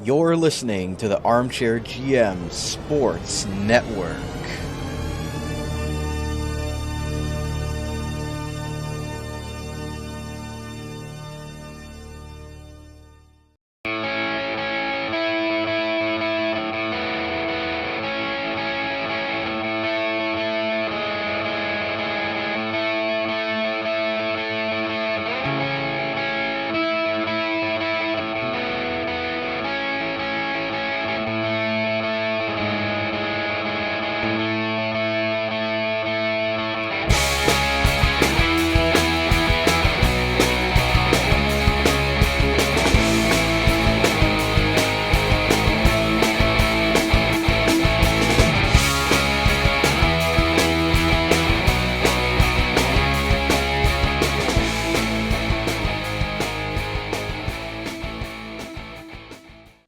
You're listening to the Armchair GM Sports Network.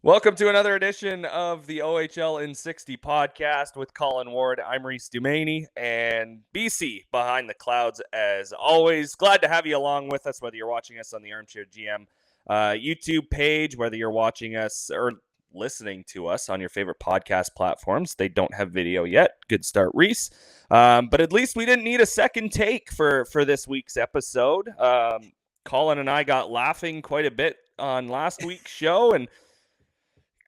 Welcome to another edition of the OHL in 60 podcast with Colin Ward. I'm Reece, Doumani, and BC behind the clouds as always. Glad to have you along with us, whether you're watching us on the Armchair GM YouTube page, whether you're watching us or listening to us on your favorite podcast platforms. They don't have video yet. Good start, Reece. But at least we didn't need a second take for this week's episode. Colin and I got laughing quite a bit on last week's show, and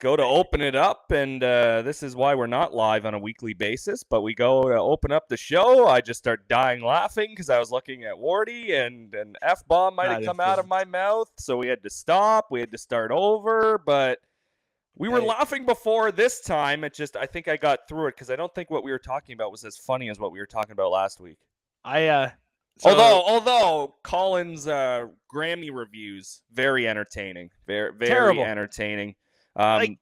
go to open it up, and this is why we're not live on a weekly basis, but we go to open up the show. I just start dying laughing because I was looking at Wardy, and an F-bomb might have come out of my mouth, so we had to stop. We had to start over, but we were laughing before this time. I think I got through it because I don't think what we were talking about was as funny as what we were talking about last week. Although Colin's Grammy reviews, very entertaining. Very terrible. Entertaining.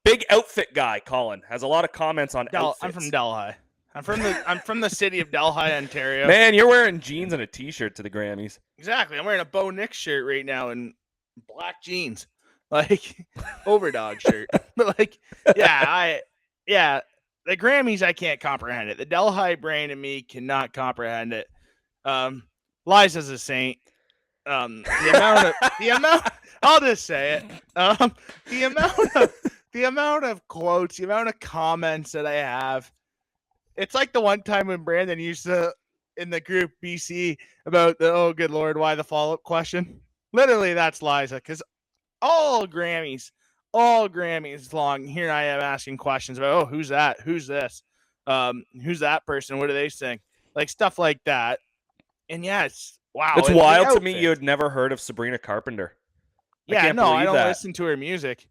Big outfit guy, Colin, has a lot of comments on outfits. I'm from Delhi. I'm from the city of Delhi, Ontario. Man, you're wearing jeans and a t-shirt to the Grammys. Exactly. I'm wearing a Bo Nix shirt right now and black jeans. Like overdog shirt. But the Grammys, I can't comprehend it. The Delhi brain in me cannot comprehend it. Liza's a saint. The amount I'll just say it. The amount of quotes, the amount of comments that I have. It's like the one time when Brandon used to in the group BC about the oh good Lord, why the follow-up question. Literally that's Liza, because all Grammys long, here I am asking questions about who's that? Who's this? Who's that person? What do they sing? Like stuff like that. And yeah, it's wow. It's wild to me you had never heard of Sabrina Carpenter. Yeah, no, I don't listen to her music.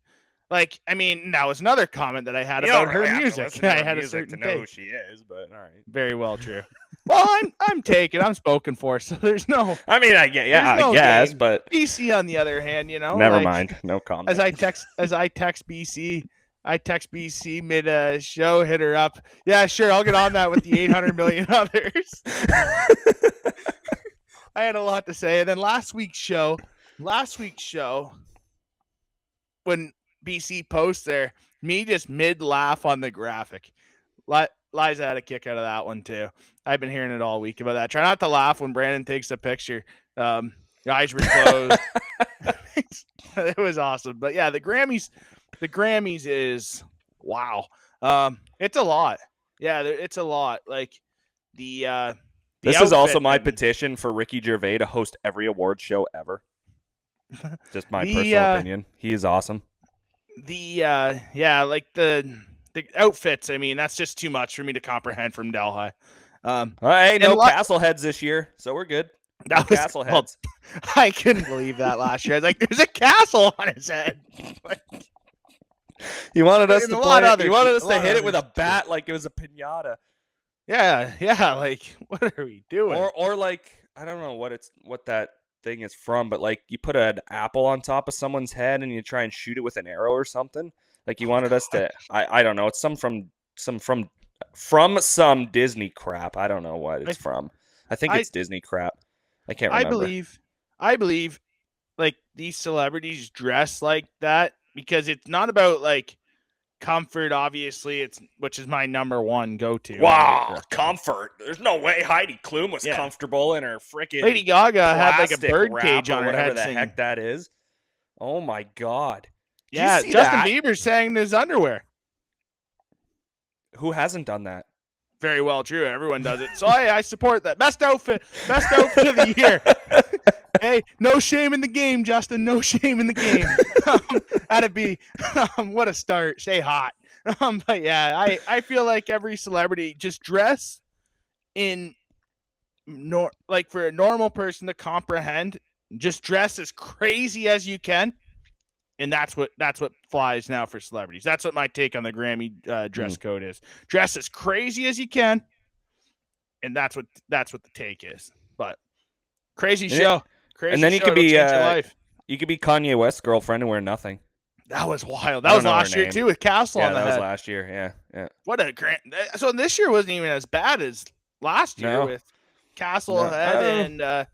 Like, I mean, that was another comment that I had about her music. I had a certain to know who she is, but all right. Very well true. Well, I'm spoken for, so there's no. I mean, I guess, game. But BC on the other hand, never mind, no comment. As I text BC mid show, hit her up. Yeah, sure, I'll get on that with the 800 million others. I had a lot to say, and then last week's show, when BC posts there, me just mid laugh on the graphic. Liza had a kick out of that one too. I've been hearing it all week about that. Try not to laugh when Brandon takes a picture. Eyes were closed. It was awesome. But yeah, the Grammys is wow. It's a lot. Yeah, it's a lot. Like this is also my petition for Ricky Gervais to host every award show ever. Just my personal opinion. He is awesome. The outfits, I mean, that's just too much for me to comprehend from Delhi. Hey, no castle heads this year, so we're good. No castle heads. Well, I couldn't believe that last year. I was like, there's a castle on his head. You wanted us to play. You wanted us to hit it with a bat like it was a piñata. Yeah. Like, what are we doing? Or like, I don't know what that thing is from, but like you put an apple on top of someone's head and you try and shoot it with an arrow or something. Like you wanted us to. I don't know. It's from some Disney crap. I don't know what it's from. I think it's Disney crap. I can't remember. I believe like these celebrities dress like that because it's not about like comfort, obviously, which is my number one go-to. Wow, comfort. There's no way Heidi Klum was comfortable in her freaking Lady Gaga had like a bird cage on her head. Whatever the heck that is. Oh my God. Yeah, see Justin that? Bieber's saying in his underwear. Who hasn't done that? Very well true. Everyone does it. So I support that. Best outfit of the year. Hey, no shame in the game, Justin. No shame in the game. That'd be what a start. Stay hot. But yeah, I feel like every celebrity just dress in like for a normal person to comprehend, just dress as crazy as you can. And that's what flies now for celebrities. That's what my take on the Grammy dress code is. Dress as crazy as you can, and that's what the take is. But crazy show, crazy. And then show. you could be change your life. You could be Kanye West's girlfriend and wear nothing. That was wild. That was last year too with Castle on the head. Yeah, that was last year. Yeah. What a grand. So this year wasn't even as bad as last year with Castle head and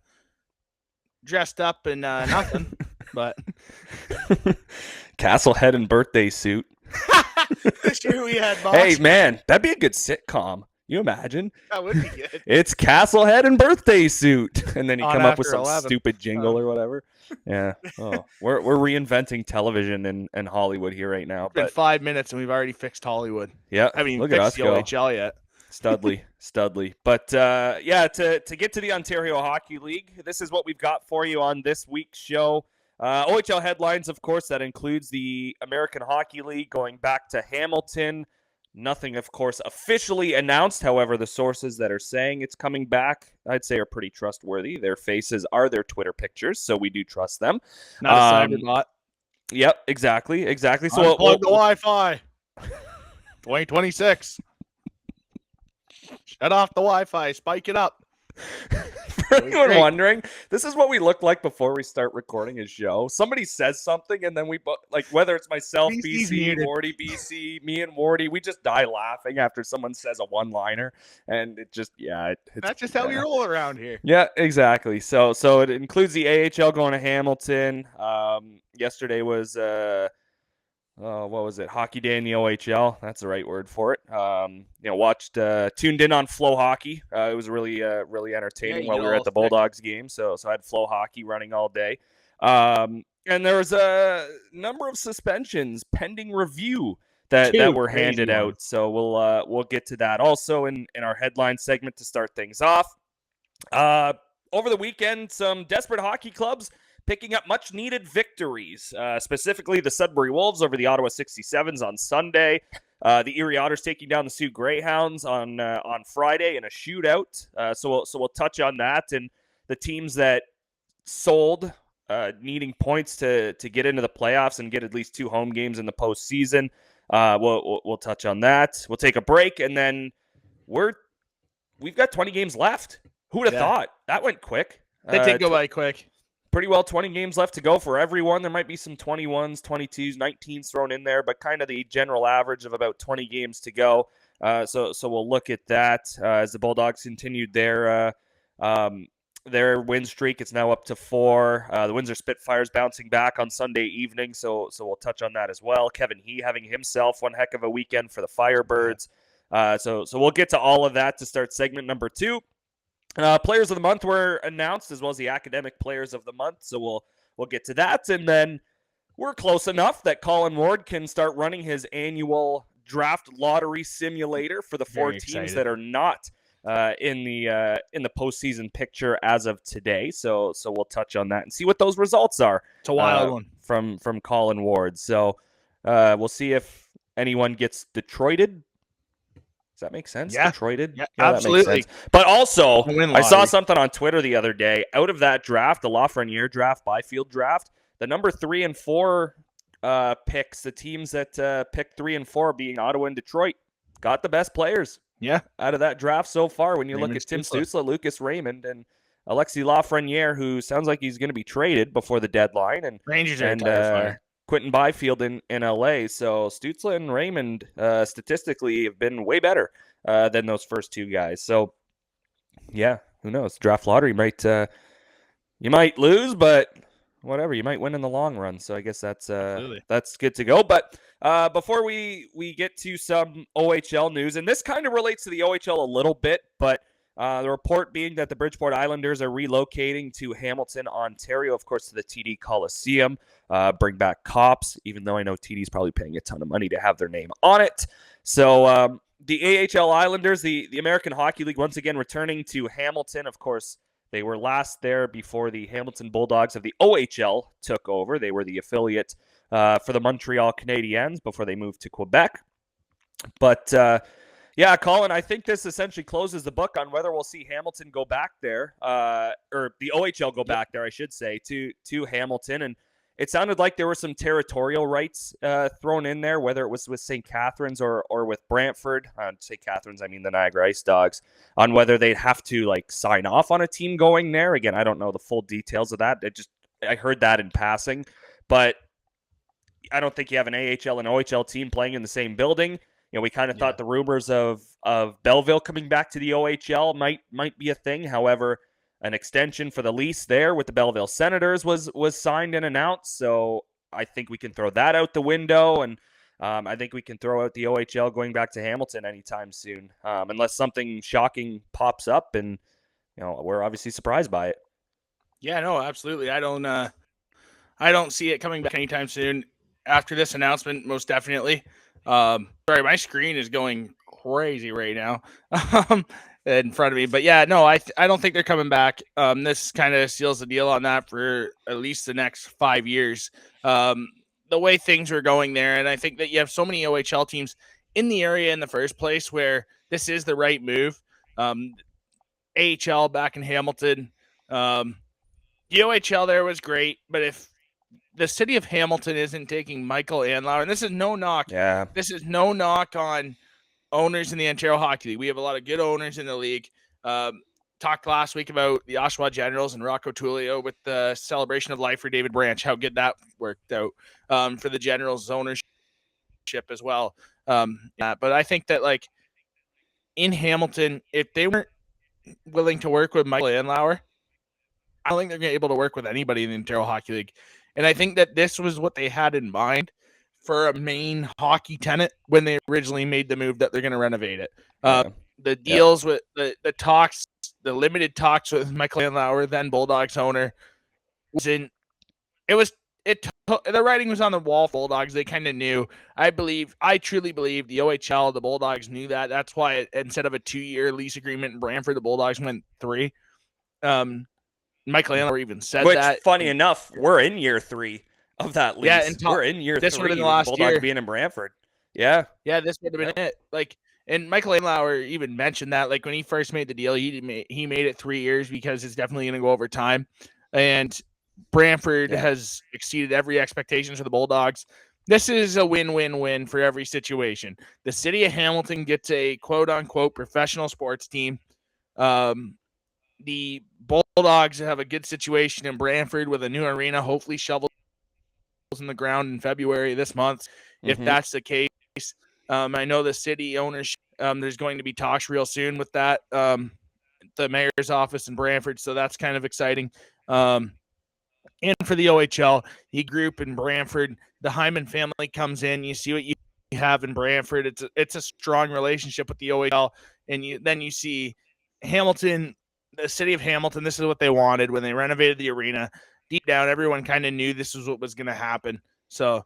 dressed up and nothing. But Castle head and birthday suit. This year we had Hey man, that'd be a good sitcom. You imagine? That would be good. It's Castle head and birthday suit, and then you come up with some 11. stupid jingle or whatever. Yeah. Oh, we're reinventing television and Hollywood here right now. It's been 5 minutes and we've already fixed Hollywood. Yeah. I mean, look fixed at us the go. OHL yet. Studley. But yeah, to get to the Ontario Hockey League, this is what we've got for you on this week's show. OHL Headlines, of course, that includes the American Hockey League going back to Hamilton. Nothing, of course, officially announced. However, the sources that are saying it's coming back, I'd say, are pretty trustworthy. Their faces are their Twitter pictures, so we do trust them. Not a cyberbot. Yep, exactly. So unplug the Wi-Fi. 2026. Shut off the Wi-Fi. Spike it up. For anyone wondering, this is what we look like before we start recording a show. Somebody says something, and then we like whether it's myself, BC, Wardy, BC, me, and Wardy, we just die laughing after someone says a one-liner, and it just that's just how we roll around here. Yeah, exactly. So it includes the AHL going to Hamilton. Yesterday was what was it? Hockey Day in the OHL. That's the right word for it. Tuned in on Flow Hockey. It was really entertaining while we were at the Bulldogs game. So I had Flow Hockey running all day. And there was a number of suspensions pending review that were handed out. So we'll get to that also in our headline segment to start things off. Over the weekend, some desperate hockey clubs picking up much-needed victories, specifically the Sudbury Wolves over the Ottawa 67s on Sunday. The Erie Otters taking down the Sioux Greyhounds on Friday in a shootout. So we'll touch on that and the teams that sold, needing points to get into the playoffs and get at least 2 home games in the postseason. We'll touch on that. We'll take a break, and then we've got 20 games left. Who would have thought? That went quick. They did go by quick. Pretty well 20 games left to go for everyone. There might be some 21s, 22s, 19s thrown in there, but kind of the general average of about 20 games to go. So we'll look at that as the Bulldogs continued their win streak. It's now up to 4. The Windsor Spitfires bouncing back on Sunday evening, so we'll touch on that as well. Kevin He having himself one heck of a weekend for the Firebirds. So we'll get to all of that to start segment number 2. Players of the month were announced, as well as the academic players of the month. So we'll get to that, and then we're close enough that Colin Ward can start running his annual draft lottery simulator for the 4 teams that are not in the postseason picture as of today. So we'll touch on that and see what those results are. It's a wild one from Colin Ward. So we'll see if anyone gets Detroited. Does that make sense? Yeah. Detroited? Yeah, absolutely. That makes sense. But also, I saw something on Twitter the other day. Out of that draft, the Lafreniere draft, Byfield draft, the number 3 and 4 picks, the teams that picked 3 and 4 being Ottawa and Detroit, got the best players. Yeah. Out of that draft so far, when you look at Tim Stützle, Lucas Raymond, and Alexis Lafreniere, who sounds like he's going to be traded before the deadline. And Rangers are Quentin Byfield in LA. So Stützle and Raymond statistically have been way better than those first 2 guys. So yeah, who knows? Draft lottery might you might lose, but whatever, you might win in the long run. So I guess that's good to go. But before we get to some OHL news, and this kind of relates to the OHL a little bit, but The report being that the Bridgeport Islanders are relocating to Hamilton, Ontario, of course, to the TD Coliseum. Bring back cops, even though I know TD's probably paying a ton of money to have their name on it. So the AHL Islanders, the American Hockey League, once again returning to Hamilton. Of course, they were last there before the Hamilton Bulldogs of the OHL took over. They were the affiliate for the Montreal Canadiens before they moved to Quebec. But yeah, Colin, I think this essentially closes the book on whether we'll see Hamilton go back there, or the OHL go back there, I should say, to Hamilton. And it sounded like there were some territorial rights thrown in there, whether it was with St. Catharines or with Brantford. St. Catharines, I mean the Niagara Ice Dogs, on whether they'd have to like sign off on a team going there. Again, I don't know the full details of that. I heard that in passing, but I don't think you have an AHL and OHL team playing in the same building. You know, we kind of thought the rumors of Belleville coming back to the OHL might be a thing. However, an extension for the lease there with the Belleville Senators was signed and announced. So I think we can throw that out the window, and I think we can throw out the OHL going back to Hamilton anytime soon, unless something shocking pops up, and we're obviously surprised by it. Yeah, no, absolutely. I don't see it coming back anytime soon. After this announcement, most definitely. Sorry, my screen is going crazy right now in front of me. But yeah, no, I don't think they're coming back. This kind of seals the deal on that for at least the next 5 years. The way things are going there, and I think that you have so many OHL teams in the area in the first place where this is the right move. AHL back in Hamilton. The OHL there was great, but if the city of Hamilton isn't taking Michael Andlauer, and this is no knock. Yeah. This is no knock on owners in the Ontario Hockey League. We have a lot of good owners in the league. Talked last week about the Oshawa Generals and Rocco Tullio with the celebration of life for David Branch, how good that worked out for the Generals ownership as well. But I think that like in Hamilton, if they weren't willing to work with Michael Andlauer, I don't think they're able to work with anybody in the Ontario Hockey League. And I think that this was what they had in mind for a main hockey tenant when they originally made the move that they're going to renovate it. The deals with the talks, the limited talks with Michael Andlauer, then Bulldogs owner, the writing was on the wall. Bulldogs, they kind of knew. I truly believe the OHL, the Bulldogs knew that. That's why instead of a 2-year lease agreement in Brantford, the Bulldogs went 3. Michael Andlauer even said that. Which, funny enough, we're in year 3 of that lease. Yeah, and we're in year 3. This would have been the last Bulldogs year. being in Brantford. Yeah. Yeah, this would have been it. Like, and Michael Andlauer even mentioned that, like, when he first made the deal, he made it 3 years because it's definitely going to go over time. And Brantford has exceeded every expectation for the Bulldogs. This is a win-win-win for every situation. The city of Hamilton gets a quote-unquote professional sports team. The Bulldogs have a good situation in Brantford with a new arena, hopefully shovels in the ground in February this month, if that's the case. I know the city ownership, there's going to be talks real soon with that, the mayor's office in Brantford, so that's kind of exciting. And for the OHL, the group in Brantford, the Hyman family comes in, you see what you have in Brantford. It's a strong relationship with the OHL, and then you see Hamilton, the city of Hamilton, this is what they wanted when they renovated the arena. Deep down, everyone kind of knew this was what was going to happen. So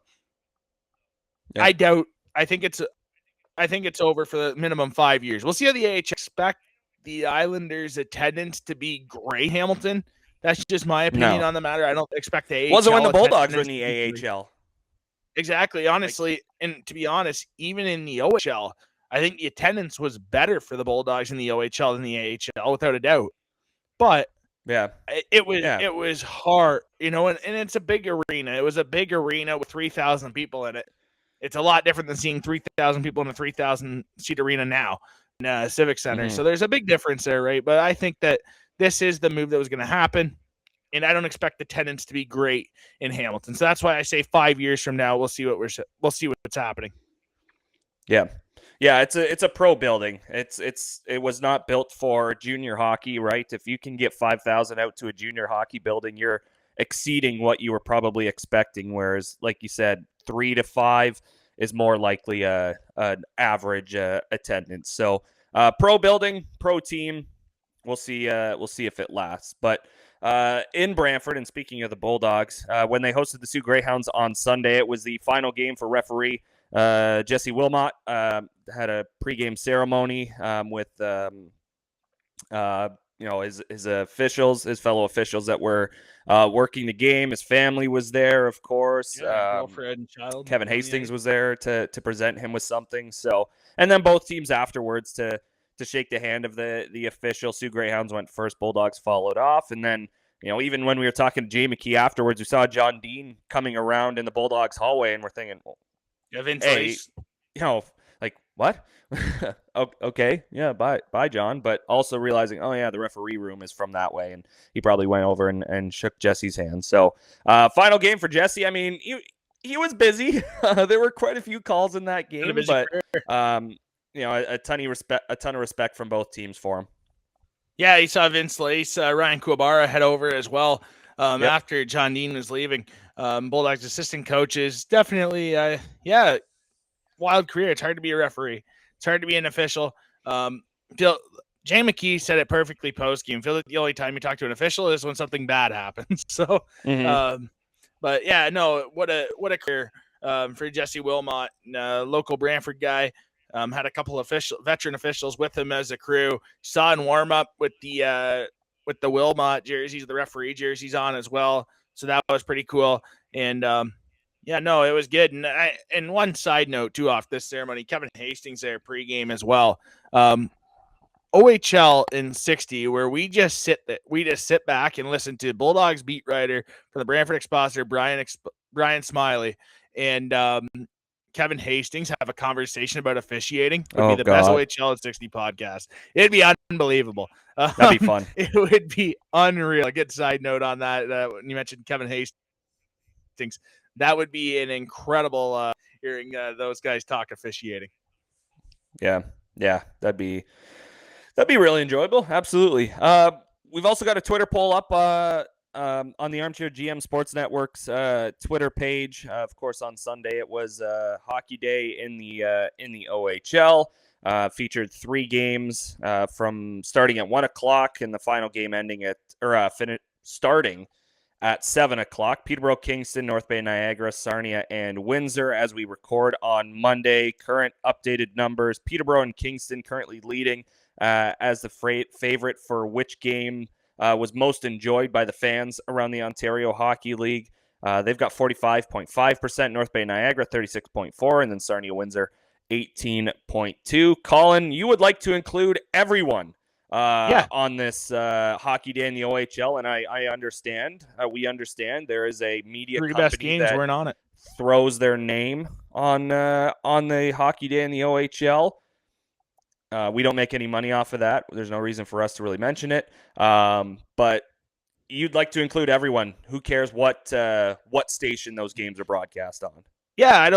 I think it's over for the minimum 5 years. We'll see how the AHL expect the Islanders' attendance to be great. Hamilton. That's just my opinion on the matter. I don't expect the AHL. Wasn't when the Bulldogs were in the AHL. Exactly. Honestly, and to be honest, even in the OHL, I think the attendance was better for the Bulldogs in the OHL than the AHL, without a doubt. But it was hard, and it's a big arena. It was a big arena with 3,000 people in it. It's a lot different than seeing 3,000 people in a 3,000-seat arena now in a Civic Center. So there's a big difference there, right? But I think that this is the move that was going to happen, and I don't expect attendance to be great in Hamilton. So that's why I say 5 years from now, we'll see what's happening. Yeah. Yeah, it's a pro building. It was not built for junior hockey, right? If you can get 5,000 out to a junior hockey building, you're exceeding what you were probably expecting. Whereas, like you said, 3 to 5 is more likely an average attendance. So, pro building, pro team, we'll see if it lasts. But in Brantford, and speaking of the Bulldogs, when they hosted the Sioux Greyhounds on Sunday, it was the final game for referee Jesse Wilmot. Had a pregame ceremony with his officials, his fellow officials that were working the game. His family was there, of course. Girlfriend and child. Kevin Hastings was there to present him with something. So, and then both teams afterwards to shake the hand of the official. Sioux Greyhounds went first, Bulldogs followed off, and then even when we were talking to Jay McKee afterwards, we saw John Dean coming around in the Bulldogs hallway, and we're thinking, hey, like what? Okay, yeah, bye, John. But also realizing, oh yeah, the referee room is from that way, and he probably went over and shook Jesse's hand. So, final game for Jesse. I mean, he was busy. There were quite a few calls in that game, but a ton of respect from both teams for him. Yeah, you saw Vince Lace, Ryan Kuwabara head over as well after John Dean was leaving. Bulldogs assistant coaches, definitely, wild career. It's hard to be a referee. It's hard to be an official. Jay McKee said it perfectly post-game. I feel like the only time you talk to an official is when something bad happens. So, but yeah, no, what a career for Jesse Wilmot, local Brantford guy. Had a couple of veteran officials with him as a crew. Saw in warm up with the Wilmot jerseys, the referee jerseys on as well. So that was pretty cool. And it was good. And one side note too off this ceremony, Kevin Hastings there pregame as well. OHL in 60, where we just sit back and listen to Bulldogs beat writer from the Brantford Expositor, Brian Smiley, and Kevin Hastings have a conversation about officiating. Would be the best OHL in 60 podcast. It'd be unbelievable. That'd be fun. It would be unreal. A good side note on that. When you mentioned Kevin Hastings, that would be an incredible hearing those guys talk officiating. Yeah, that'd be really enjoyable. Absolutely. We've also got a Twitter poll up on the Armchair GM Sports Network's Twitter page. Of course, on Sunday it was Hockey Day in the OHL. Featured 3 games from starting at 1:00 and the final game ending at starting at 7:00. Peterborough, Kingston, North Bay, Niagara, Sarnia, and Windsor as we record on Monday. Current updated numbers: Peterborough and Kingston currently leading as the favorite for which game was most enjoyed by the fans around the Ontario Hockey League. They've got 45.5%, North Bay Niagara 36.4%, and then Sarnia Windsor 18.2%. Colin, you would like to include everyone on this Hockey Day in the OHL, and I understand. We understand there is a media 3 company best games that weren't on it. Throws their name on the Hockey Day in the OHL. We don't make any money off of that. There's no reason for us to really mention it. But you'd like to include everyone. Who cares what station those games are broadcast on? Yeah, I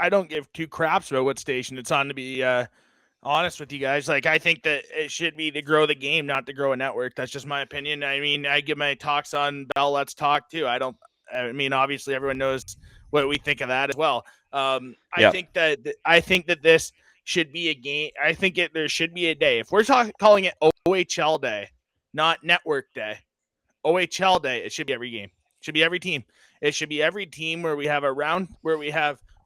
don't give 2 craps about what station it's on, to be honest with you guys. Like, I think that it should be to grow the game, not to grow a network. That's just my opinion. I mean, I give my talks on Bell Let's Talk too. I mean, obviously everyone knows what we think of that as well. I think that this should be a game. I think there should be a day. If we're calling it OHL Day, not Network Day, OHL Day, it should be every game. It should be every team. It should be every team where we have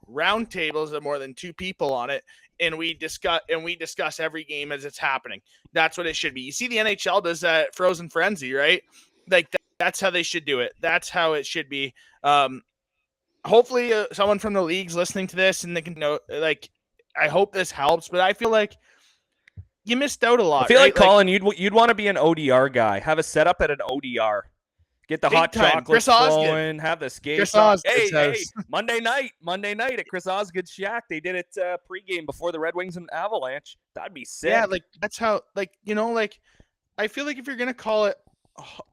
round tables of more than 2 people on it, and we discuss every game as it's happening. That's what it should be. You see, the NHL does that Frozen Frenzy, right? Like that's how they should do it. That's how it should be. Hopefully, someone from the league's listening to this, and they can know. Like, I hope this helps, but I feel like you missed out a lot. I feel right? like Colin, you'd want to be an ODR guy. Have a setup at an ODR. Get the hot chocolate flowing. Have the skates on. Hey, Monday night at Chris Osgood's Shack. They did it pregame before the Red Wings and Avalanche. That'd be sick. Yeah, like that's how. Like, I feel like if you're gonna call it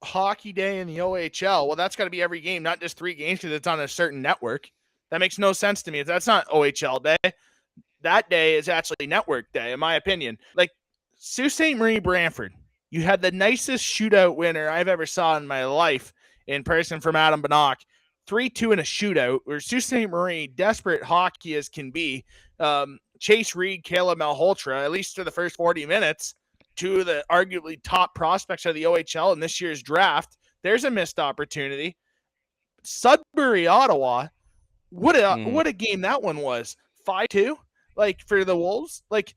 Hockey Day in the OHL, well, that's got to be every game, not just 3 games because it's on a certain network. That makes no sense to me. That's not OHL Day. That day is actually Network Day, in my opinion. Like, Sault Ste. Marie, Brantford, you had the nicest shootout winner I've ever saw in my life in person from Adam Bannock. 3-2 in a shootout where Sault Ste. Marie, desperate hockey as can be, Chase Reed, Caleb Malhotra, at least for the first 40 minutes, two of the arguably top prospects of the OHL in this year's draft. There's a missed opportunity. Sudbury, Ottawa. What a game that one was. 5-2, like, for the Wolves. Like,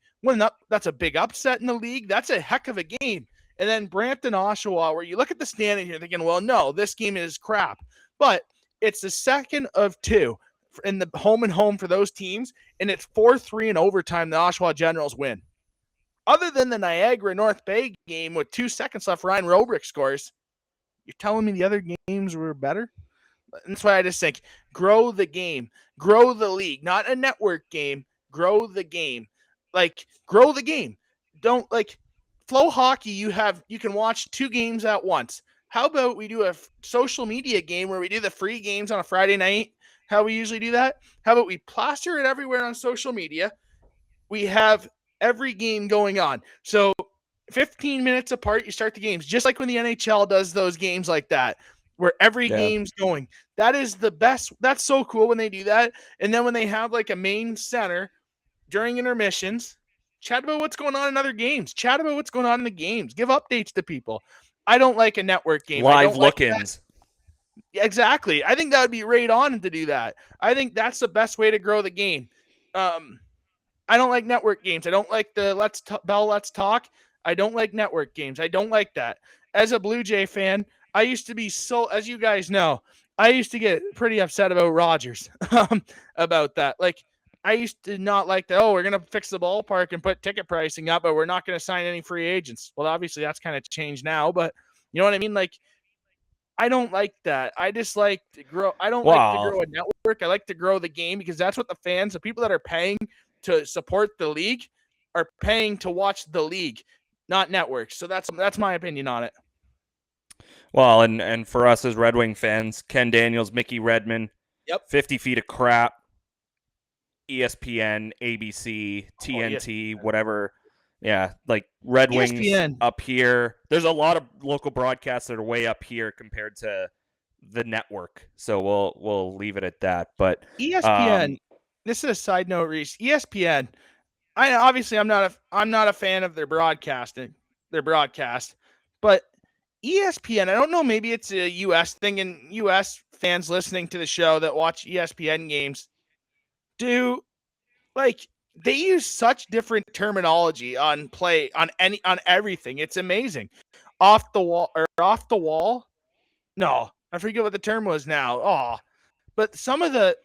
that's a big upset in the league. That's a heck of a game. And then Brampton, Oshawa, where you look at the standing here thinking, well, no, this game is crap. But it's the second of two in the home and home for those teams, and it's 4-3 in overtime. The Oshawa Generals win. Other than the Niagara North Bay game with 2 seconds left, Ryan Robrick scores. You're telling me the other games were better? And that's why I just think grow the game, grow the league, not a network game. Grow the game, like grow the game. Don't like Flow Hockey. You can watch 2 games at once. How about we do a social media game where we do the free games on a Friday night? How we usually do that? How about we plaster it everywhere on social media? We have every game going on. So 15 minutes apart, you start the games, just like when the NHL does those games like that, where every game's going. That is the best. That's so cool when they do that. And then when they have like a main center during intermissions, chat about what's going on in other games. Chat about what's going on in the games. Give updates to people. I don't like a network game. Live look-ins. Exactly. I think that would be right on to do that. I think that's the best way to grow the game. I don't like network games. I don't like the Let's Talk. I don't like network games. I don't like that. As a Blue Jay fan, I used to be as you guys know, I used to get pretty upset about Rogers about that. Like, I used to not like that. Oh, we're going to fix the ballpark and put ticket pricing up, but we're not going to sign any free agents. Well, obviously that's kind of changed now, but you know what I mean? Like, I don't like that. I just like to grow. I don't like to grow a network. I like to grow the game because that's what the fans, the people that are paying to support the league, are paying to watch the league, not networks. So that's my opinion on it. Well, and for us as Red Wing fans, Ken Daniels, Mickey Redmond, 50 feet of crap, ESPN, ABC, TNT, whatever. Yeah, like Red Wings up here. There's a lot of local broadcasts that are way up here compared to the network. So we'll leave it at that. But ESPN, this is a side note, Reece. ESPN, I'm not a fan of their broadcast, but ESPN, I don't know, maybe it's a US thing, and US fans listening to the show that watch ESPN games they use such different terminology on everything. It's amazing. Off the wall. No, I forget what the term was now. Oh, but some of the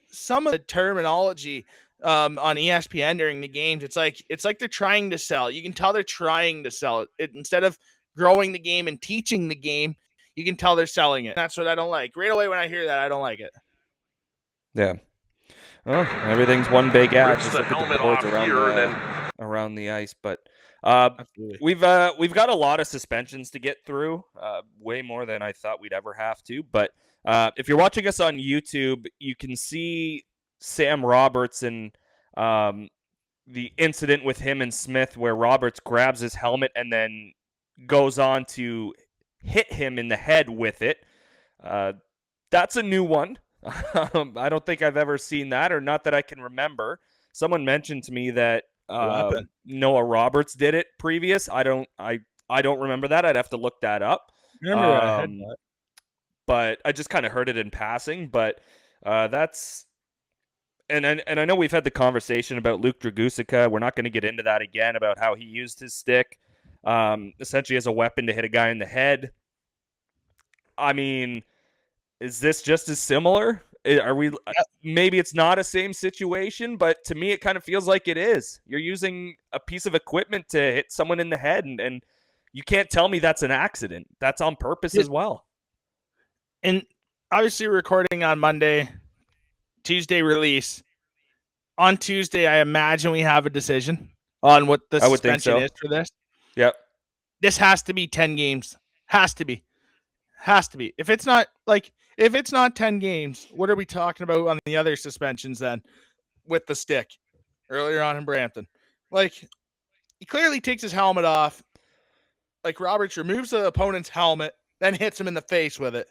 terminology on ESPN during the games, it's like they're trying to sell. You can tell they're trying to sell it instead of growing the game and teaching the game. You can tell they're selling it. That's what I don't like. Right away when I hear that, I don't like it. Yeah. Well, everything's one big ad. Just look at the boards around the ice. But we've got a lot of suspensions to get through, way more than I thought we'd ever have to. But if you're watching us on YouTube, you can see Sam Roberts and the incident with him and Smith, where Roberts grabs his helmet and then goes on to hit him in the head with it. That's a new one. I don't think I've ever seen that, or not that I can remember. Someone mentioned to me that Noah Roberts did it previous. I don't remember that. I'd have to look that up. But I just kind of heard it in passing. But that's and I know we've had the conversation about Luke Dragusica. We're not going to get into that again about how he used his stick essentially as a weapon to hit a guy in the head. I mean, is this just as similar? Are we? Maybe it's not a same situation, but to me, it kind of feels like it is. You're using a piece of equipment to hit someone in the head, and you can't tell me that's an accident. That's on purpose as well. And obviously, we're recording on Monday, Tuesday release. On Tuesday, I imagine we have a decision on what the suspension is for this. Yep. This has to be 10 games. Has to be. If it's not 10 games, what are we talking about on the other suspensions then with the stick earlier on in Brampton? Like, he clearly takes his helmet off. Like, Roberts removes the opponent's helmet, then hits him in the face with it.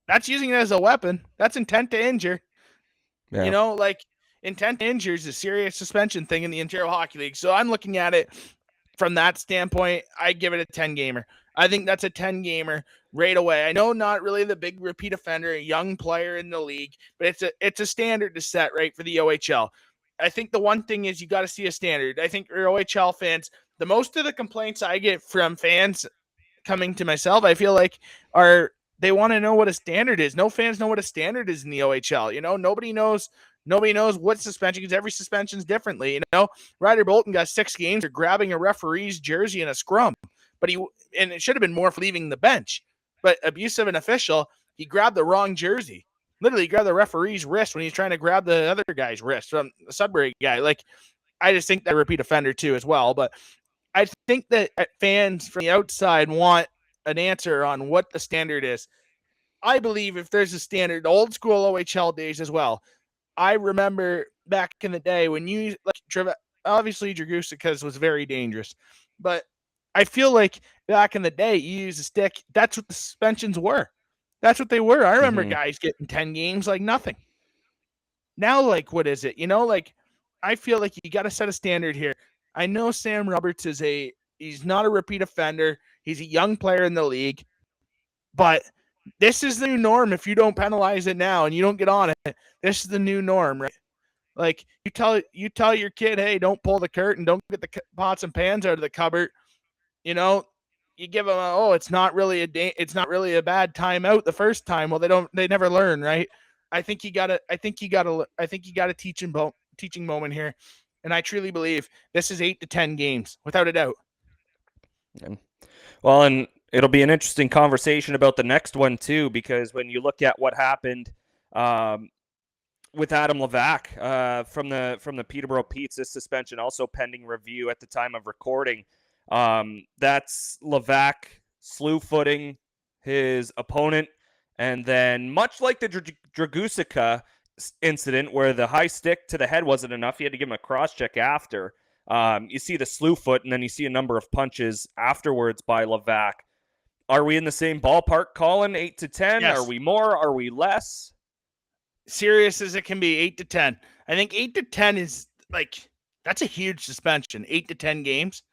That's using it as a weapon. That's intent to injure. Yeah. You know, like, intent to injure is a serious suspension thing in the Ontario Hockey League. So I'm looking at it from that standpoint, I give it a 10 gamer. I think that's a 10 gamer right away. I know not really the big repeat offender, a young player in the league, but it's a standard to set right for the OHL. I think the one thing is you got to see a standard. I think for OHL fans, the most of the complaints I get from fans coming to myself, I feel like they want to know what a standard is. No fans know what a standard is in the OHL. Nobody knows what suspension, because every suspension's differently. Ryder Bolton got 6 games for grabbing a referee's jersey in a scrum, and it should have been more for leaving the bench. But abuse of an official, he grabbed the wrong jersey. Literally grabbed the referee's wrist when he's trying to grab the other guy's wrist from the Sudbury guy. I just think that repeat offender too as well. But I think that fans from the outside want an answer on what the standard is. I believe if there's a standard, old school OHL days as well. I remember back in the day when obviously Dragusikas was very dangerous, but I feel like back in the day you use a stick. That's what the suspensions were. That's what they were. I remember guys getting 10 games like nothing. Now, what is it? I feel like you got to set a standard here. I know Sam Roberts he's not a repeat offender. He's a young player in the league, but this is the new norm. If you don't penalize it now and you don't get on it, this is the new norm, right? You tell your kid, hey, don't pull the curtain, don't get the pots and pans out of the cupboard. You give them, it's not really a bad timeout the first time. Well, they never learn, right? I think you got a teaching moment here. And I truly believe this is 8 to 10 games, without a doubt. Well, and it'll be an interesting conversation about the next one too, because when you look at what happened with Adam Levac from the Peterborough Petes, this suspension also pending review at the time of recording. That's Levac slew-footing his opponent, and then much like the Dragusica incident where the high stick to the head wasn't enough, he had to give him a cross-check after. You see the slew foot, and then you see a number of punches afterwards by Levac. Are we in the same ballpark, Colin? 8 to 10? Yes. Are we more? Are we less? Serious as it can be, 8 to 10. I think 8 to 10 is that's a huge suspension. 8 to 10 games.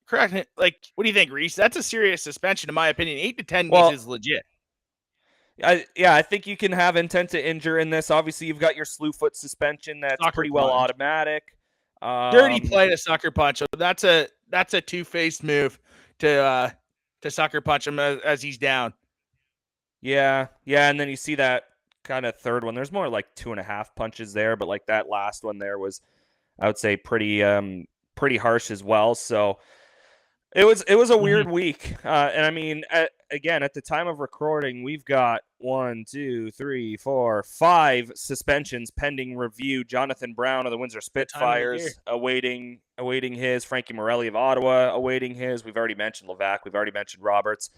Correct. What do you think, Reece? That's a serious suspension, in my opinion. 8 to 10 games is legit. I think you can have intent to injure in this. Obviously, you've got your slew foot suspension that's sucker pretty well punch. Automatic. Dirty play to sucker punch. So that's a two-faced move to sucker punch him as he's down. Yeah, and then you see that kind of third one. There's more like 2.5 punches there, but that last one there was, I would say, pretty harsh as well. So it was a weird week, and I mean, at the time of recording, we've got 1, 2, 3, 4, 5 suspensions pending review. Jonathan Brown of the Windsor Spitfires awaiting his. Frankie Morelli of Ottawa awaiting his. We've already mentioned Levac. We've already mentioned Roberts.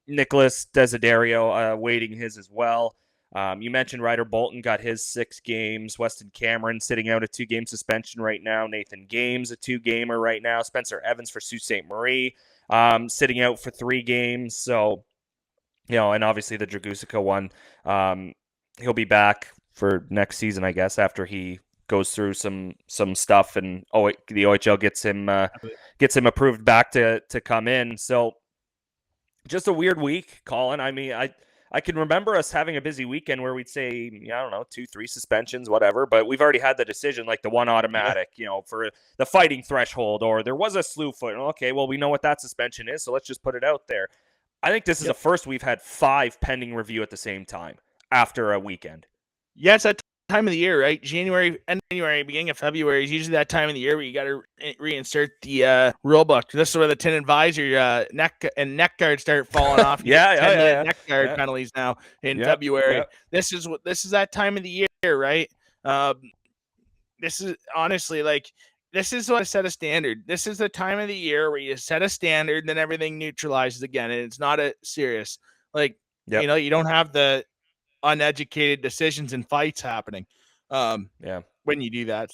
Nicholas Desiderio awaiting his as well. You mentioned Ryder Bolton got his 6 games. Weston Cameron sitting out a 2-game suspension right now. Nathan Games, a 2-gamer right now. Spencer Evans for Sault Ste. Marie, sitting out for 3 games. So, and obviously the Dragusica one, he'll be back for next season, I guess, after he goes through some stuff and the OHL gets him approved back to come in. So just a weird week, Colin. I mean, I can remember us having a busy weekend where we'd say, 2, 3 suspensions, whatever, but we've already had the decision, like the one automatic, for the fighting threshold, or there was a slew foot. Okay, well, we know what that suspension is, so let's just put it out there. I think this is the first we've had 5 pending review at the same time after a weekend. Yeah, it's that time of the year, right? January, beginning of February is usually that time of the year where you got to reinsert the rule book. This is where the 10 advisor neck guards start falling off. Neck guard penalties now in February. Yeah. This is that time of the year, right? This is honestly this is what I set a standard. This is the time of the year where you set a standard, then everything neutralizes again, and it's not a serious you don't have the uneducated decisions and fights happening when you do that.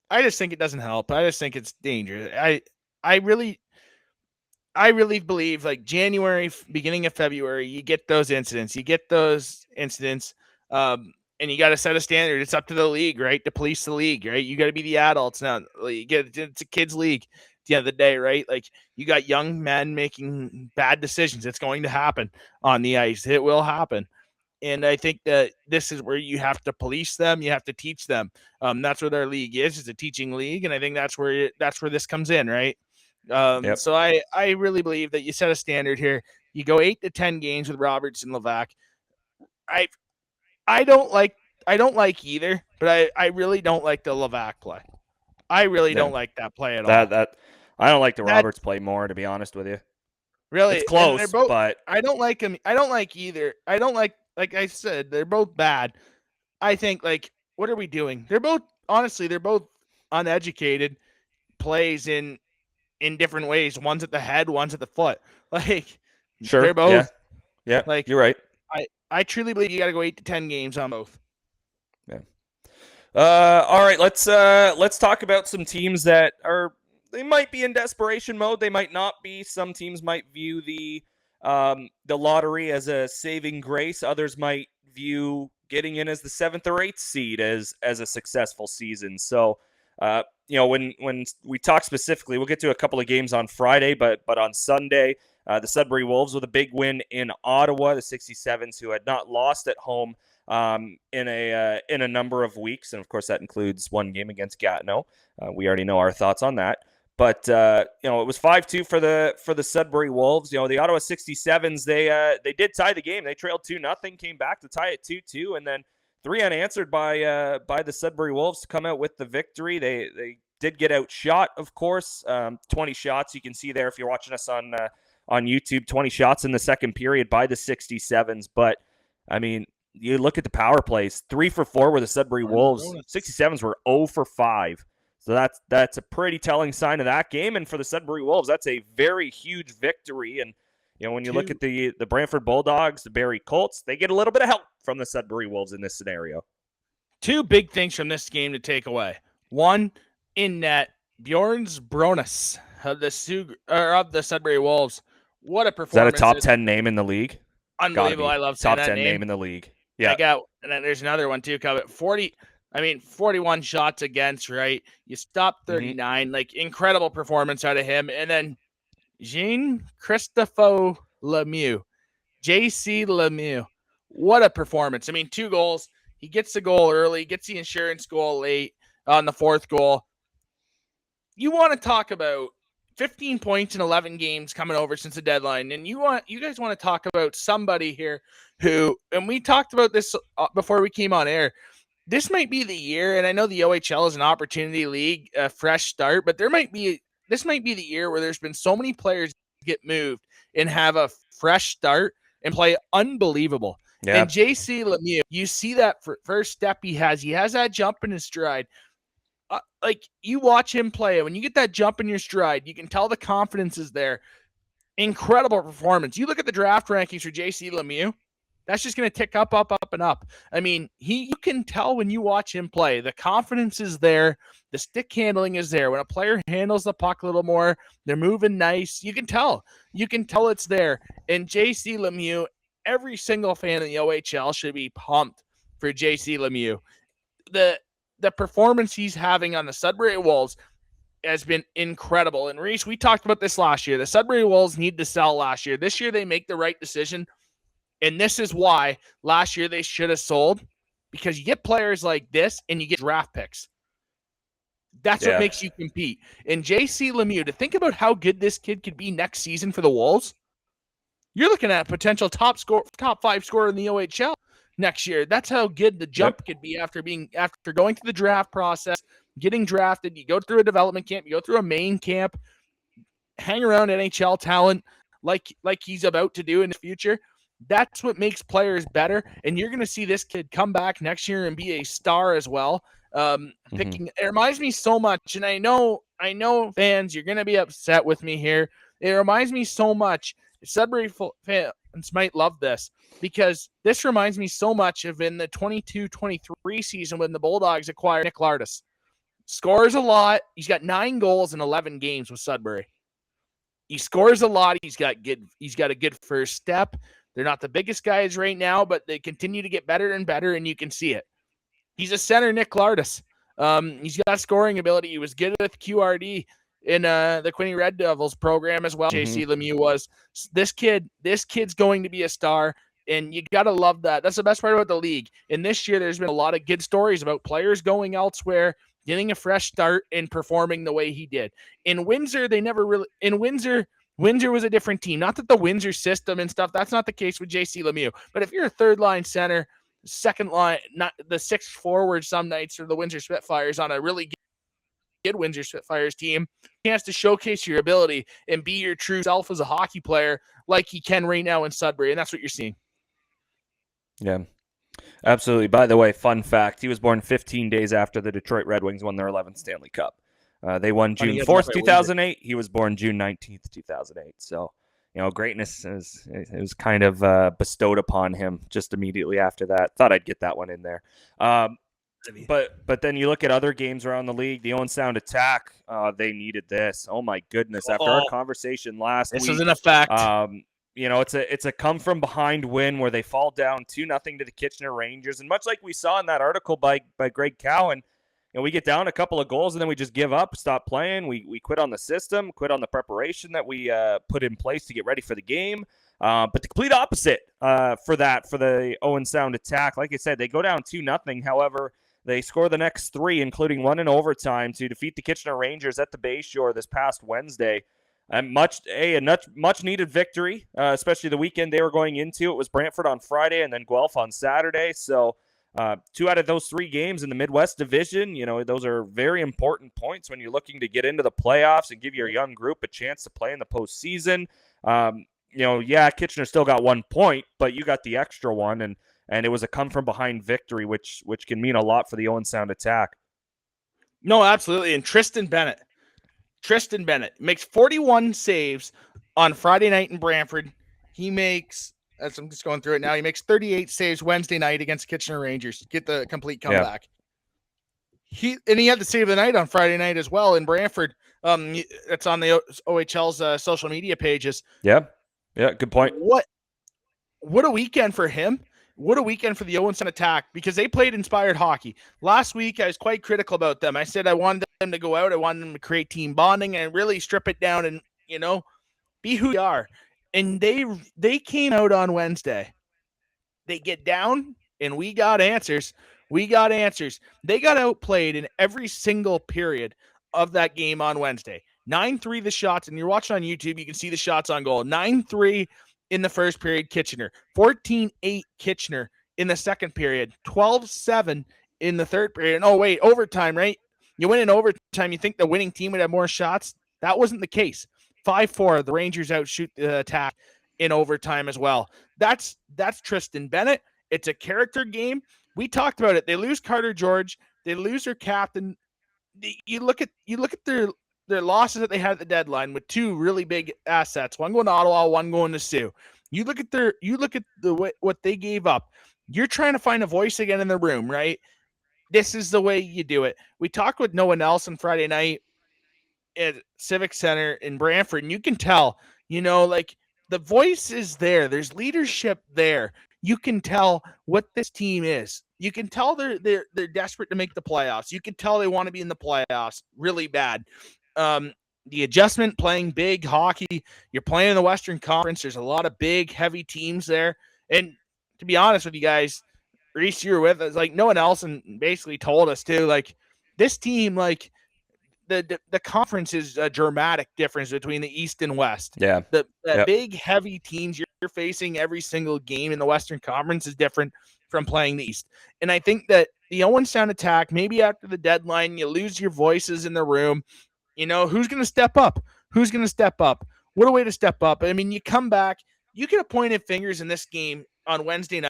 I just think it doesn't help. I just think it's dangerous. I really believe January, beginning of February, you get those incidents, and you got to set a standard. It's up to the league, right? To police the league, right? You got to be the adults now. It's a kids league. the end of the day, right? Like, you got young men making bad decisions. It's going to happen on the ice. It will happen. And I think that this is where you have to police them. You have to teach them. That's what our league is. It's a teaching league. And I think that's where this comes in, right? So I really believe that you set a standard here. You go 8 to 10 games with Roberts and Levac. I don't like either, but I really don't like the Levac play. I really don't like that play at all. That I don't like the Roberts play more, to be honest with you. Really, it's close, but I don't like him. I don't like either. I don't like I said, they're both bad. I think, like, what are we doing? They're both uneducated plays in different ways. One's at the head, one's at the foot. Like, sure, they're both. Yeah, like, you're right. I truly believe you got to go 8 to 10 games on both. Yeah. All right, let's talk about some teams that they might be in desperation mode. They might not be. Some teams might view the lottery as a saving grace. Others might view getting in as the 7th or 8th seed as a successful season. So, when we talk specifically, we'll get to a couple of games on Friday, but on Sunday, the Sudbury Wolves with a big win in Ottawa, the 67s, who had not lost at home in a number of weeks, and of course that includes one game against Gatineau. We already know our thoughts on that. But it was 5-2 for the Sudbury Wolves. The Ottawa 67s, they did tie the game. They trailed 2-0, came back to tie it 2-2, and then 3 unanswered by the Sudbury Wolves to come out with the victory. They did get outshot, of course. 20 shots, you can see there if you're watching us on YouTube. 20 shots in the second period by the 67s. But I mean, you look at the power plays. 3 for 4 were the Sudbury Wolves. 67s were 0 for 5. So that's a pretty telling sign of that game. And for the Sudbury Wolves, that's a very huge victory. And when you look at the Brantford Bulldogs, the Barrie Colts, they get a little bit of help from the Sudbury Wolves in this scenario. 2 big things from this game to take away. One, in net, Bjorn's Bronis of the Sudbury Wolves. What a performance! Is that a top 10 name in the league? Unbelievable! I love saying top 10 name in the league. Yeah, and then there's another one too. 41 shots against, right? You stopped 39. Like, incredible performance out of him. And then Jean-Christophe Lemieux. JC Lemieux. What a performance. I mean, 2 goals. He gets the goal early, gets the insurance goal late on the 4th goal. You want to talk about 15 points in 11 games coming over since the deadline. And you guys want to talk about somebody here who, and we talked about this before we came on air, this might be the year, and I know the OHL is an opportunity league, a fresh start, but this might be the year where there's been so many players get moved and have a fresh start and play unbelievable. Yeah. And JC Lemieux, you see that first step he has that jump in his stride. Like, you watch him play, when you get that jump in your stride, you can tell the confidence is there. Incredible performance. You look at the draft rankings for JC Lemieux, that's just going to tick up, and up. I mean, you can tell when you watch him play, the confidence is there. The stick handling is there. When a player handles the puck a little more, they're moving nice. You can tell it's there. And JC Lemieux, every single fan in the OHL should be pumped for JC Lemieux. The performance he's having on the Sudbury Wolves has been incredible. And Reece, we talked about this last year. The Sudbury Wolves need to sell last year. This year they make the right decision. And this is why last year they should have sold, because you get players like this and you get draft picks. That's what makes you compete. And JC Lemieux, to think about how good this kid could be next season for the Wolves, you're looking at a potential top 5 scorer in the OHL next year. That's how good the jump could be after going through the draft process, getting drafted. You go through a development camp, you go through a main camp, hang around NHL talent like he's about to do in the future. That's what makes players better, and you're going to see this kid come back next year and be a star as well. It reminds me so much, and I know fans, you're going to be upset with me here. It reminds me so much. Sudbury fans might love this, because this reminds me so much of in the 22-23 season when the Bulldogs acquired Nick Lardis. Scores a lot. He's got 9 goals in 11 games with Sudbury. He scores a lot. He's got a good first step. They're not the biggest guys right now, but they continue to get better and better, and you can see it. He's a center, Nick Lardis. He's got scoring ability. He was good with QRD. in the Quinny Red Devils program as well. Mhm. JC Lemieux was. This kid's going to be a star, and you got to love that. That's the best part about the league. And this year, there's been a lot of good stories about players going elsewhere, getting a fresh start, and performing the way he did. In Windsor, Windsor was a different team. Not that the Windsor system and stuff, that's not the case with JC Lemieux. But if you're a third line center, second line, not the sixth forward some nights for the Windsor Spitfires on a really good Windsor Spitfires team, chance to showcase your ability and be your true self as a hockey player like he can right now in Sudbury. And that's what you're seeing. Yeah, absolutely. By the way, fun fact, he was born 15 days after the Detroit Red Wings won their 11th Stanley Cup. They won June 4th, 2008. He was born June 19th, 2008. So, greatness was kind of bestowed upon him just immediately after that. Thought I'd get that one in there. But then you look at other games around the league, the Owen Sound Attack, they needed this. Oh my goodness. After our conversation last week. This was an effect. It's a come from behind win where they fall down 2-0 to the Kitchener Rangers. And much like we saw in that article by Greg Cowan, we get down a couple of goals and then we just give up, stop playing. We quit on the system, quit on the preparation that we put in place to get ready for the game. But the complete opposite for the Owen Sound Attack. Like I said, they go down 2-0. However, they score the next 3, including one in overtime, to defeat the Kitchener Rangers at the Bayshore this past Wednesday. A much needed victory, especially the weekend they were going into. It was Brantford on Friday and then Guelph on Saturday. So 2 out of those 3 games in the Midwest Division, those are very important points when you're looking to get into the playoffs and give your young group a chance to play in the postseason. Kitchener still got 1 point, but you got the extra one, and it was a come from behind victory, which can mean a lot for the Owen Sound Attack. No, absolutely. And Tristan Bennett makes 41 saves on Friday night in Brantford. He makes, as I'm just going through it now, he makes 38 saves Wednesday night against Kitchener Rangers. Get the complete comeback. Yeah. He had the save of the night on Friday night as well in Brantford. It's on the OHL's social media pages. Yeah, good point. What a weekend for him. What a weekend for the Owen Sound Attack, because they played inspired hockey. Last week, I was quite critical about them. I said I wanted them to go out. I wanted them to create team bonding and really strip it down and, be who they are. And they came out on Wednesday. They get down, and we got answers. They got outplayed in every single period of that game on Wednesday. 9-3 the shots, and you're watching on YouTube, you can see the shots on goal. 9-3 in the first period, Kitchener. 14-8 Kitchener in the second period. 12-7 in the third period. Oh, wait, overtime, right? You win in overtime, you think the winning team would have more shots? That wasn't the case. 5-4, the Rangers outshoot the Attack in overtime as well. That's Tristan Bennett. It's a character game. We talked about it. They lose Carter George. They lose their captain. You look at their losses that they had at the deadline with 2 really big assets, one going to Ottawa, one going to Sioux. You look at what they gave up. You're trying to find a voice again in the room, right? This is the way you do it. We talked with Noah Nelson Friday night at Civic Center in Brantford, and you can tell, the voice is there. There's leadership there. You can tell what this team is. You can tell they're desperate to make the playoffs. You can tell they want to be in the playoffs really bad. The adjustment, playing big hockey, you're playing in the Western Conference. There's a lot of big, heavy teams there. And to be honest with you guys, Reece, you were with us. Like, Noah Nelson basically told us too, like, this team, like, the conference is a dramatic difference between the East and West. Yeah. The big, heavy teams you're facing every single game in the Western Conference is different from playing the East. And I think that the Owen Sound Attack, maybe after the deadline, you lose your voices in the room. Who's going to step up? What a way to step up. I mean, you come back, you could have pointed fingers in this game on Wednesday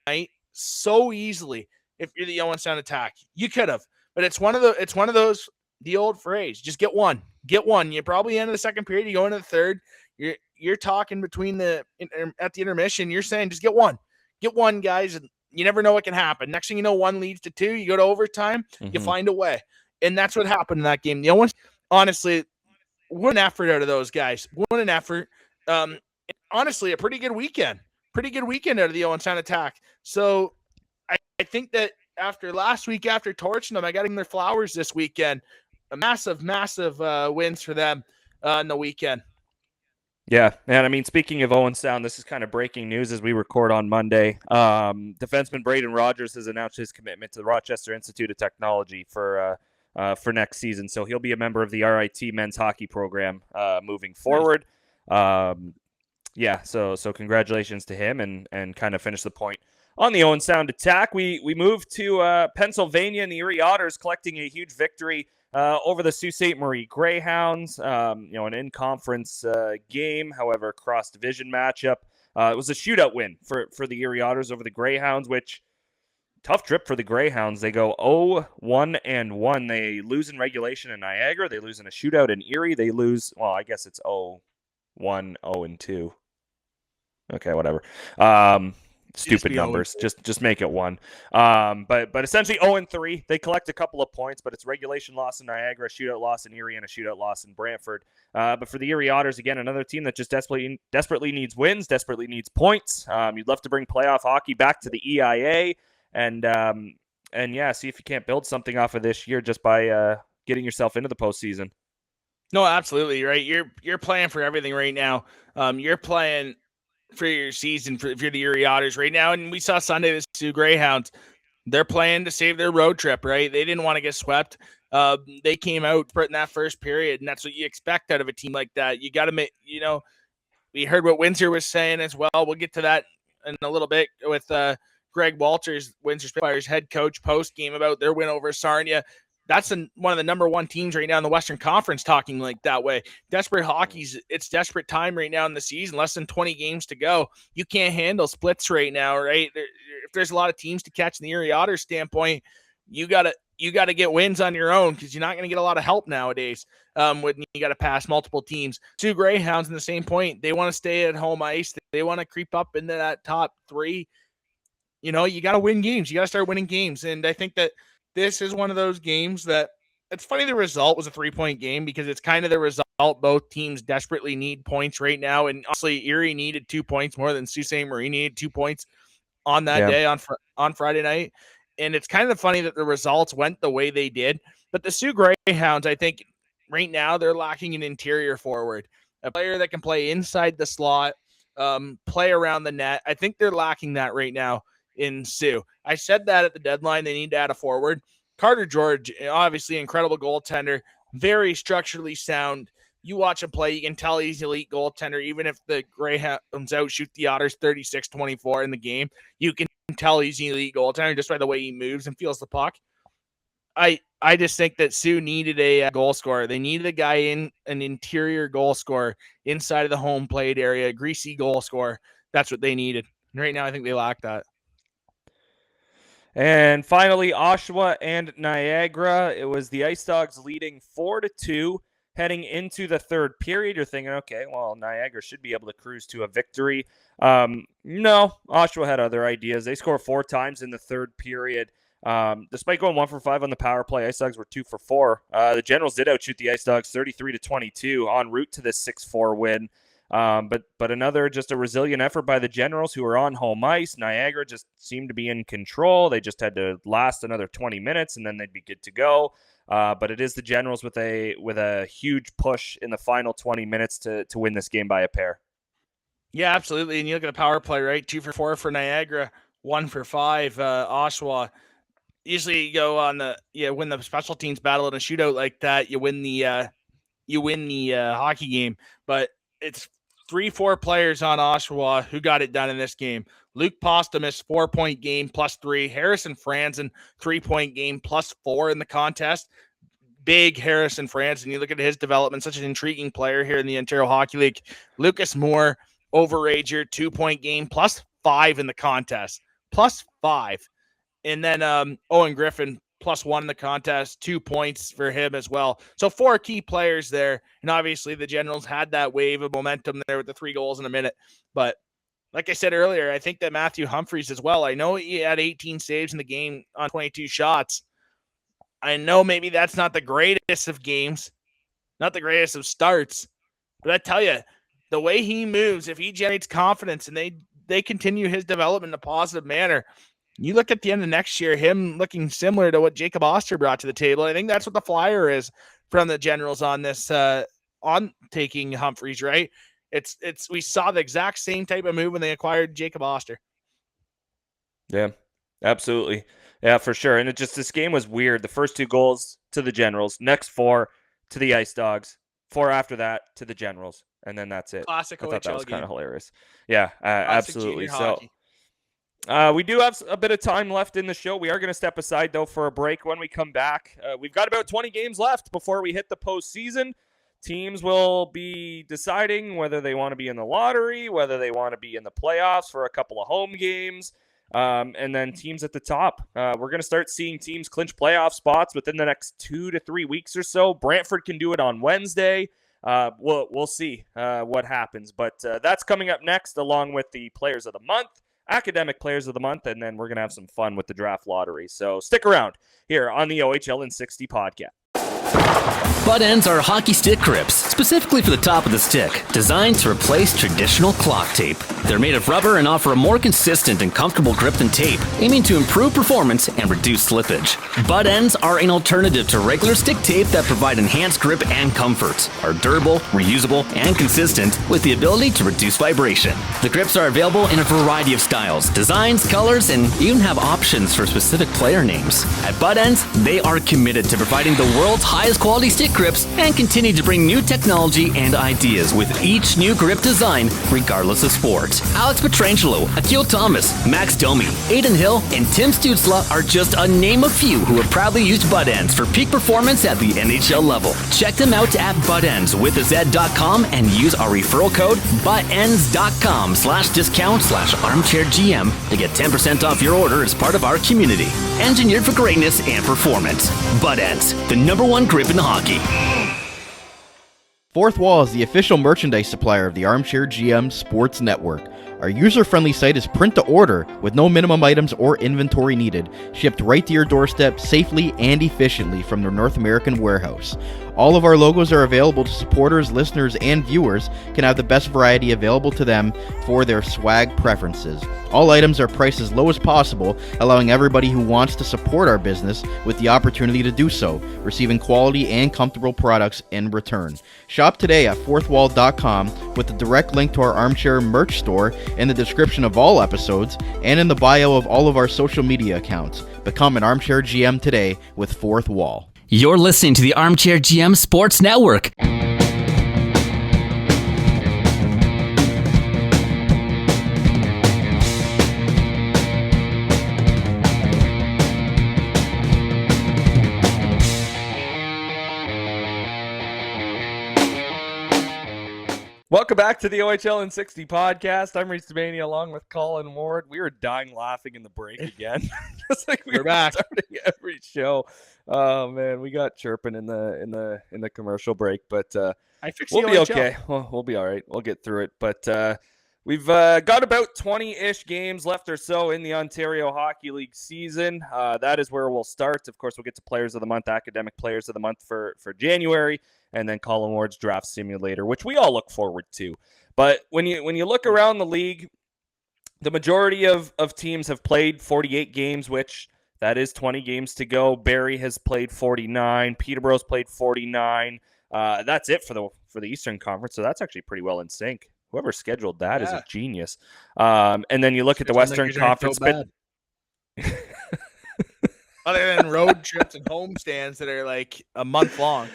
night so easily if you're the Owen Sound Attack. You could have. But it's one of those, the old phrase, just get one. You probably end of the second period, you go into the third, you're talking between at the intermission, you're saying just get one, guys, and you never know what can happen. Next thing you know, 1 leads to 2, you go to overtime, you find a way. And that's what happened in that game. The Owens, honestly, what an effort out of those guys. What an effort. Honestly, a pretty good weekend out of the Owen Sound Attack. So I think that after last week, after torching them, I got them their flowers this weekend. massive wins for them in the weekend. Yeah, and I mean, speaking of Owen Sound, this is kind of breaking news as we record on Monday. Defenseman Braden Rogers has announced his commitment to the Rochester Institute of Technology for next season, so he'll be a member of the RIT men's hockey program moving forward. Nice. Yeah, so congratulations to him, and kind of finish the point on the Owen Sound attack. We move to Pennsylvania, and the Erie Otters collecting a huge victory over the Sault Ste. Marie Greyhounds. An in-conference game, however, cross-division matchup. It was a shootout win for the Erie Otters over the Greyhounds, which tough trip for the Greyhounds. They go 0-1-1. They lose in regulation in Niagara. They lose in a shootout in Erie. They lose, well, I guess it's 0-1, 0-2. Okay, whatever. Stupid numbers. Just make it 1. But essentially 0-3. They collect a couple of points, but it's regulation loss in Niagara, shootout loss in Erie, and a shootout loss in Brantford. But for the Erie Otters, again, another team that just desperately needs wins, desperately needs points. You'd love to bring playoff hockey back to the EIA, and yeah, see if you can't build something off of this year just by getting yourself into the postseason. No, absolutely right. You're playing for everything right now. You're playing for your season if you're the Erie Otters right now. And we saw Sunday the Sioux Greyhounds. They're playing to save their road trip, right? They didn't want to get swept. They came out in that first period, and that's what you expect out of a team like that. You got to make, we heard what Windsor was saying as well. We'll get to that in a little bit with Greg Walters, Windsor Spitfires head coach, post game about their win over Sarnia. That's one of the number one teams right now in the Western Conference talking like that way. Desperate hockey's, it's desperate time right now in the season, less than 20 games to go. You can't handle splits right now, right? If there's a lot of teams to catch in the Erie Otters standpoint, you got to get wins on your own because you're not going to get a lot of help nowadays when you got to pass multiple teams. Two Greyhounds in the same point. They want to stay at home ice. They want to creep up into that top 3. You got to win games. You got to start winning games. And I think that this is one of those games that it's funny the result was a 3-point game because it's kind of the result. Both teams desperately need points right now. And honestly, Erie needed 2 points more than Sault Ste. Marie needed 2 points on that day on Friday night. And it's kind of funny that the results went the way they did. But the Sioux Greyhounds, I think right now they're lacking an interior forward, a player that can play inside the slot, play around the net. I think they're lacking that right now in Sioux. I said that at the deadline. They need to add a forward. Carter George, obviously incredible goaltender, very structurally sound. You watch him play, you can tell he's an elite goaltender. Even if the Greyhounds outshoot the Otters 36-24 in the game, you can tell he's an elite goaltender just by the way he moves and feels the puck. I just think that Sioux needed a goal scorer. They needed a guy in an interior goal scorer inside of the home plate area, a greasy goal scorer. That's what they needed. And right now, I think they lack that. And finally, Oshawa and Niagara. It was the Ice Dogs leading 4-2 heading into the third period. You're thinking, okay, well, Niagara should be able to cruise to a victory. No, Oshawa had other ideas. They scored 4 times in the third period. Despite going 1 for 5 on the power play, Ice Dogs were 2 for 4. The Generals did outshoot the Ice Dogs 33-22 en route to this 6-4 win. But another just a resilient effort by the Generals who were on home ice. Niagara just seemed to be in control. They just had to last another 20 minutes and then they'd be good to go. But it is the Generals with a huge push in the final 20 minutes to win this game by a pair. Yeah, absolutely. And you look at the power play, right? 2 for 4 for Niagara, 1 for 5 Oshawa. Usually you go on when the special teams battle in a shootout like that, you win the hockey game. But it's 3-4 players on Oshawa who got it done in this game. Luke Postumus, 4-point game +3. Harrison Franzen, 3-point game +4 in the contest. Big Harrison Franzen. You look at his development, such an intriguing player here in the Ontario Hockey League. Lucas Moore, overager, 2-point game +5 in the contest. +5. And then Owen Griffin, +1 in the contest, 2 points for him as well. So 4 key players there. And obviously the Generals had that wave of momentum there with the 3 goals in a minute. But like I said earlier, I think that Matthew Humphreys as well. I know he had 18 saves in the game on 22 shots. I know maybe that's not the greatest of games, not the greatest of starts. But I tell you, the way he moves, if he generates confidence and they continue his development in a positive manner, You look at the end of next year, him looking similar to what Jacob Oster brought to the table. I think that's what the flyer is from the Generals on this, on taking Humphreys, right? We saw the exact same type of move when they acquired Jacob Oster. Yeah, absolutely. Yeah, for sure. And this game was weird. The first 2 goals to the Generals, next 4 to the Ice Dogs, 4 after that to the Generals, and then that's it. Classic I thought that OHL was kind of game. hilarious. Yeah, absolutely. Junior So hockey. we do have a bit of time left in the show. We are going to step aside, though, for a break. When we come back, we've got about 20 games left before we hit the postseason. Teams will be deciding whether they want to be in the lottery, whether they want to be in the playoffs for a couple of home games. And then teams at the top. We're going to start seeing teams clinch playoff spots within the next 2 to 3 weeks or so. Brantford can do it on Wednesday. We'll see what happens. But that's coming up next, along with the Players of the Month, Academic Players of the Month, and then we're going to have some fun with the draft lottery. So stick around here on the OHL in 60 podcast. Butt ends are hockey stick grips, specifically for the top of the stick, designed to replace traditional clock tape. They're made of rubber and offer a more consistent and comfortable grip than tape, aiming to improve performance and reduce slippage. Butt ends are an alternative to regular stick tape that provide enhanced grip and comfort, are durable, reusable, and consistent with the ability to reduce vibration. The grips are available in a variety of styles, designs, colors, and even have options for specific player names. At Butt Ends, they are committed to providing the world's highest quality stick grips and continue to bring new technology and ideas with each new grip design, regardless of sport. Alex Petrangelo, Akil Thomas, Max Domi, Aiden Hill, and Tim Stutzla are just a name of few who have proudly used Butt Ends for peak performance at the NHL level. Check them out at buttendswithaz.com and use our referral code buttends.com/discount/armchairgm to get 10% off your order as part of our community. Engineered for greatness and performance. Butt Ends, the #1 grip in hockey. Fourth Wall is the official merchandise supplier of the Armchair GM Sports Network. Our user-friendly site is print to order with no minimum items or inventory needed, shipped right to your doorstep safely and efficiently from their North American warehouse. All of our logos are available to supporters, listeners, and viewers can have the best variety available to them for their swag preferences. All items are priced as low as possible, allowing everybody who wants to support our business with the opportunity to do so, receiving quality and comfortable products in return. Shop today at fourthwall.com with the direct link to our Armchair merch store in the description of all episodes and in the bio of all of our social media accounts. Become an Armchair GM today with Fourth Wall. You're listening to the Armchair GM Sports Network. Welcome back to the OHL in 60 podcast. I'm Reece Doumani along with Colin Ward. We were dying laughing in the break again. Just like we're back starting every show. Oh man, we got chirping in the commercial break, but I fixed we'll the be OHL. okay. We'll be all right. We'll get through it. But we've got about 20-ish games left or so in the Ontario Hockey League season. That is where we'll start. Of course, we'll get to Players of the Month, Academic Players of the Month for January, and then Colin Ward's Draft Simulator, which we all look forward to. But when you look around the league, the majority of teams have played 48 games, which that is 20 games to go. Barrie has played 49. Peterborough's played 49. That's it for the Eastern Conference, so that's actually pretty well in sync. Whoever scheduled that is a genius. And then you look at the Western Conference. Other than road trips and homestands that are like a month long.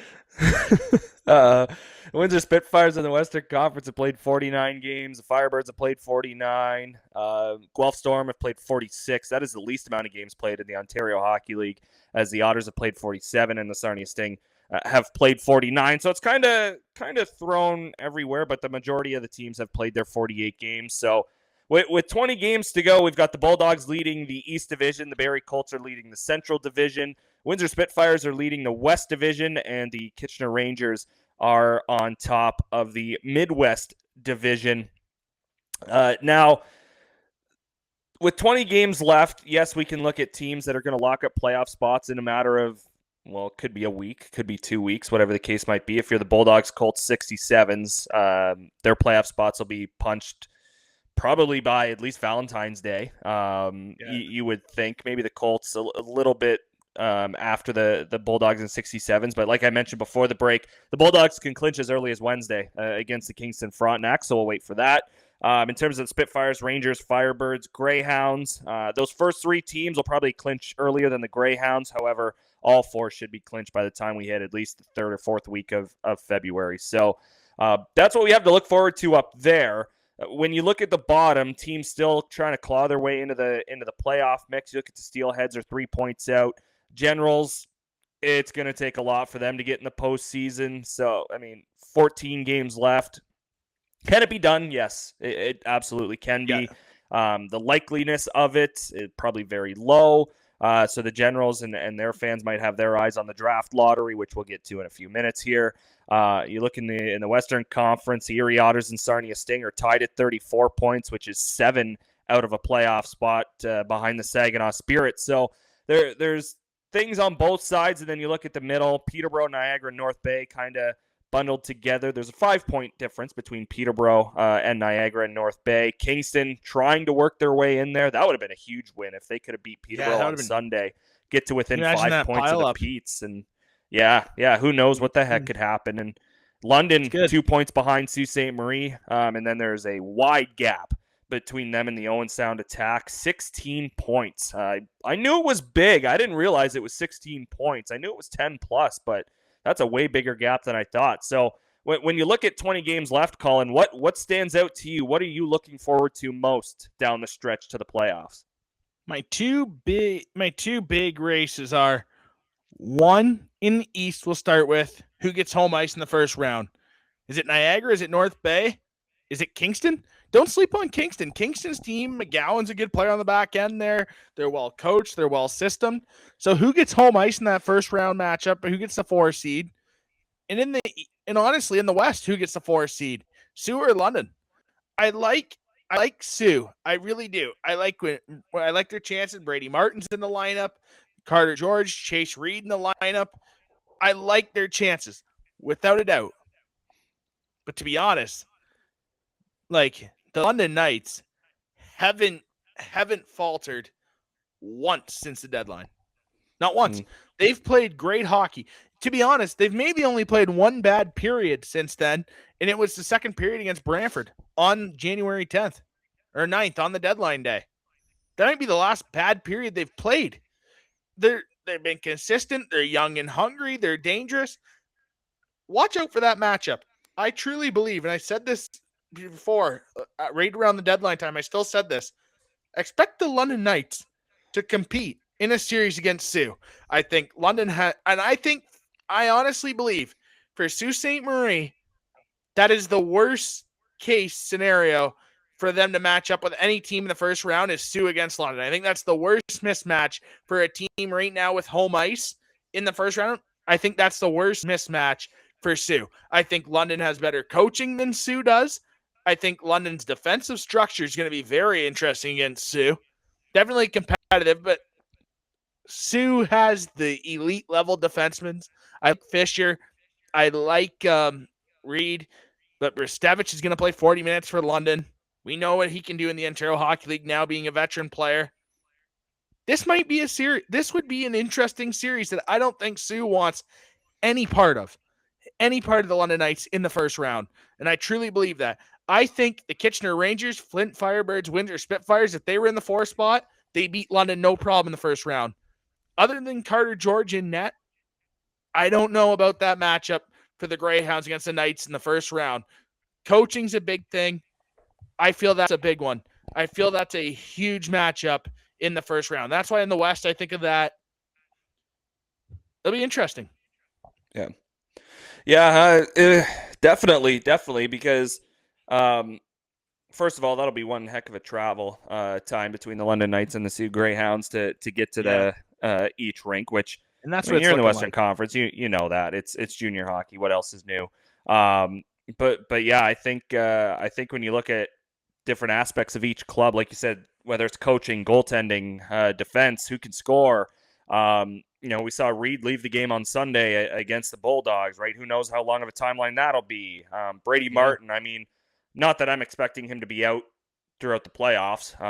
Windsor Spitfires in the Western Conference have played 49 games. The Firebirds have played 49. Guelph Storm have played 46. That is the least amount of games played in the Ontario Hockey League, as the Otters have played 47 and the Sarnia Sting have played 49. So it's kind of thrown everywhere, but the majority of the teams have played their 48 games. So with 20 games to go, we've got the Bulldogs leading the East Division, the Barrie Colts are leading the Central Division, Windsor Spitfires are leading the West Division, and the Kitchener Rangers are on top of the Midwest Division. Now, with 20 games left, yes, we can look at teams that are going to lock up playoff spots in a matter of, well, it could be a week, could be 2 weeks, whatever the case might be. If you're the Bulldogs, Colts, 67s, their playoff spots will be punched probably by at least Valentine's Day. You would think maybe the Colts a little bit after the Bulldogs in 67s. But like I mentioned before the break, the Bulldogs can clinch as early as Wednesday against the Kingston Frontenac, so we'll wait for that. In terms of Spitfires, Rangers, Firebirds, Greyhounds, those first three teams will probably clinch earlier than the Greyhounds. However, all four should be clinched by the time we hit at least the third or fourth week of February. So that's what we have to look forward to up there. When you look at the bottom, teams still trying to claw their way into the playoff mix. You look at the Steelheads are 3 points out. Generals, it's going to take a lot for them to get in the postseason. So, 14 games left. Can it be done? Yes, it absolutely can be. The likeliness of it is probably very low. So the Generals and their fans might have their eyes on the draft lottery, which we'll get to in a few minutes here. You look in the Western Conference, the Erie Otters and Sarnia Sting are tied at 34 points, which is 7 out of a playoff spot behind the Saginaw Spirit. So there's things on both sides, and then you look at the middle, Peterborough, Niagara, and North Bay kind of bundled together. There's a 5-point difference between Peterborough and Niagara and North Bay. Kingston trying to work their way in there. That would have been a huge win if they could have beat Peterborough on Sunday, get to within 5 points of the Petes. And yeah, who knows what the heck could happen. And London, 2 points behind Sault Ste. Marie. And then there's a wide gap between them and the Owen Sound Attack, 16 points. I knew it was big. I didn't realize it was 16 points. I knew it was 10 plus, but that's a way bigger gap than I thought. So when you look at 20 games left, Colin, what stands out to you? What are you looking forward to most down the stretch to the playoffs? My two big races are, one in the East. We'll start with who gets home ice in the first round. Is it Niagara? Is it North Bay? Is it Kingston? Don't sleep on Kingston. Kingston's team, McGowan's a good player on the back end there. They're well coached. They're well systemed. So who gets home ice in that first round matchup? Who gets the 4 seed? And honestly, in the West, who gets the 4 seed? Sioux or London? I like Sioux. I really do. I like their chances. Brady Martin's in the lineup. Carter George, Chase Reed in the lineup. I like their chances, without a doubt. But to be honest, the London Knights haven't faltered once since the deadline. Not once. They've played great hockey. To be honest, they've maybe only played one bad period since then, and it was the second period against Brantford on January 10th or 9th on the deadline day. That might be the last bad period they've played. They've been consistent. They're young and hungry. They're dangerous. Watch out for that matchup. I truly believe, and I said this before, right around the deadline time, I still said this. Expect the London Knights to compete in a series against Sioux. I think London I honestly believe for Sault Ste. Marie, that is the worst case scenario for them to match up with any team in the first round is Sioux against London. I think that's the worst mismatch for a team right now with home ice in the first round. I think that's the worst mismatch for Sioux. I think London has better coaching than Sioux does. I think London's defensive structure is going to be very interesting against Sioux. Definitely competitive, but Sioux has the elite level defensemen. I like Fisher. I like Reed, but Brestevich is going to play 40 minutes for London. We know what he can do in the Ontario Hockey League now, being a veteran player. This might be a series. This would be an interesting series that I don't think Sioux wants any part of the London Knights in the first round. And I truly believe that. I think the Kitchener Rangers, Flint Firebirds, Windsor Spitfires, if they were in the 4 spot, they beat London no problem in the first round. Other than Carter George in net, I don't know about that matchup for the Greyhounds against the Knights in the first round. Coaching's a big thing. I feel that's a big one. I feel that's a huge matchup in the first round. That's why in the West, I think of that. It'll be interesting. Yeah, definitely, because first of all, that'll be one heck of a travel time between the London Knights and the Sioux Greyhounds to get to the each rink, which, and that's what you're in the Western Conference. You know that it's junior hockey. What else is new? But yeah, I think when you look at different aspects of each club, like you said, whether it's coaching, goaltending, defense, who can score. We saw Reed leave the game on Sunday against the Bulldogs, right? Who knows how long of a timeline that'll be. Brady Martin, not that I'm expecting him to be out throughout the playoffs.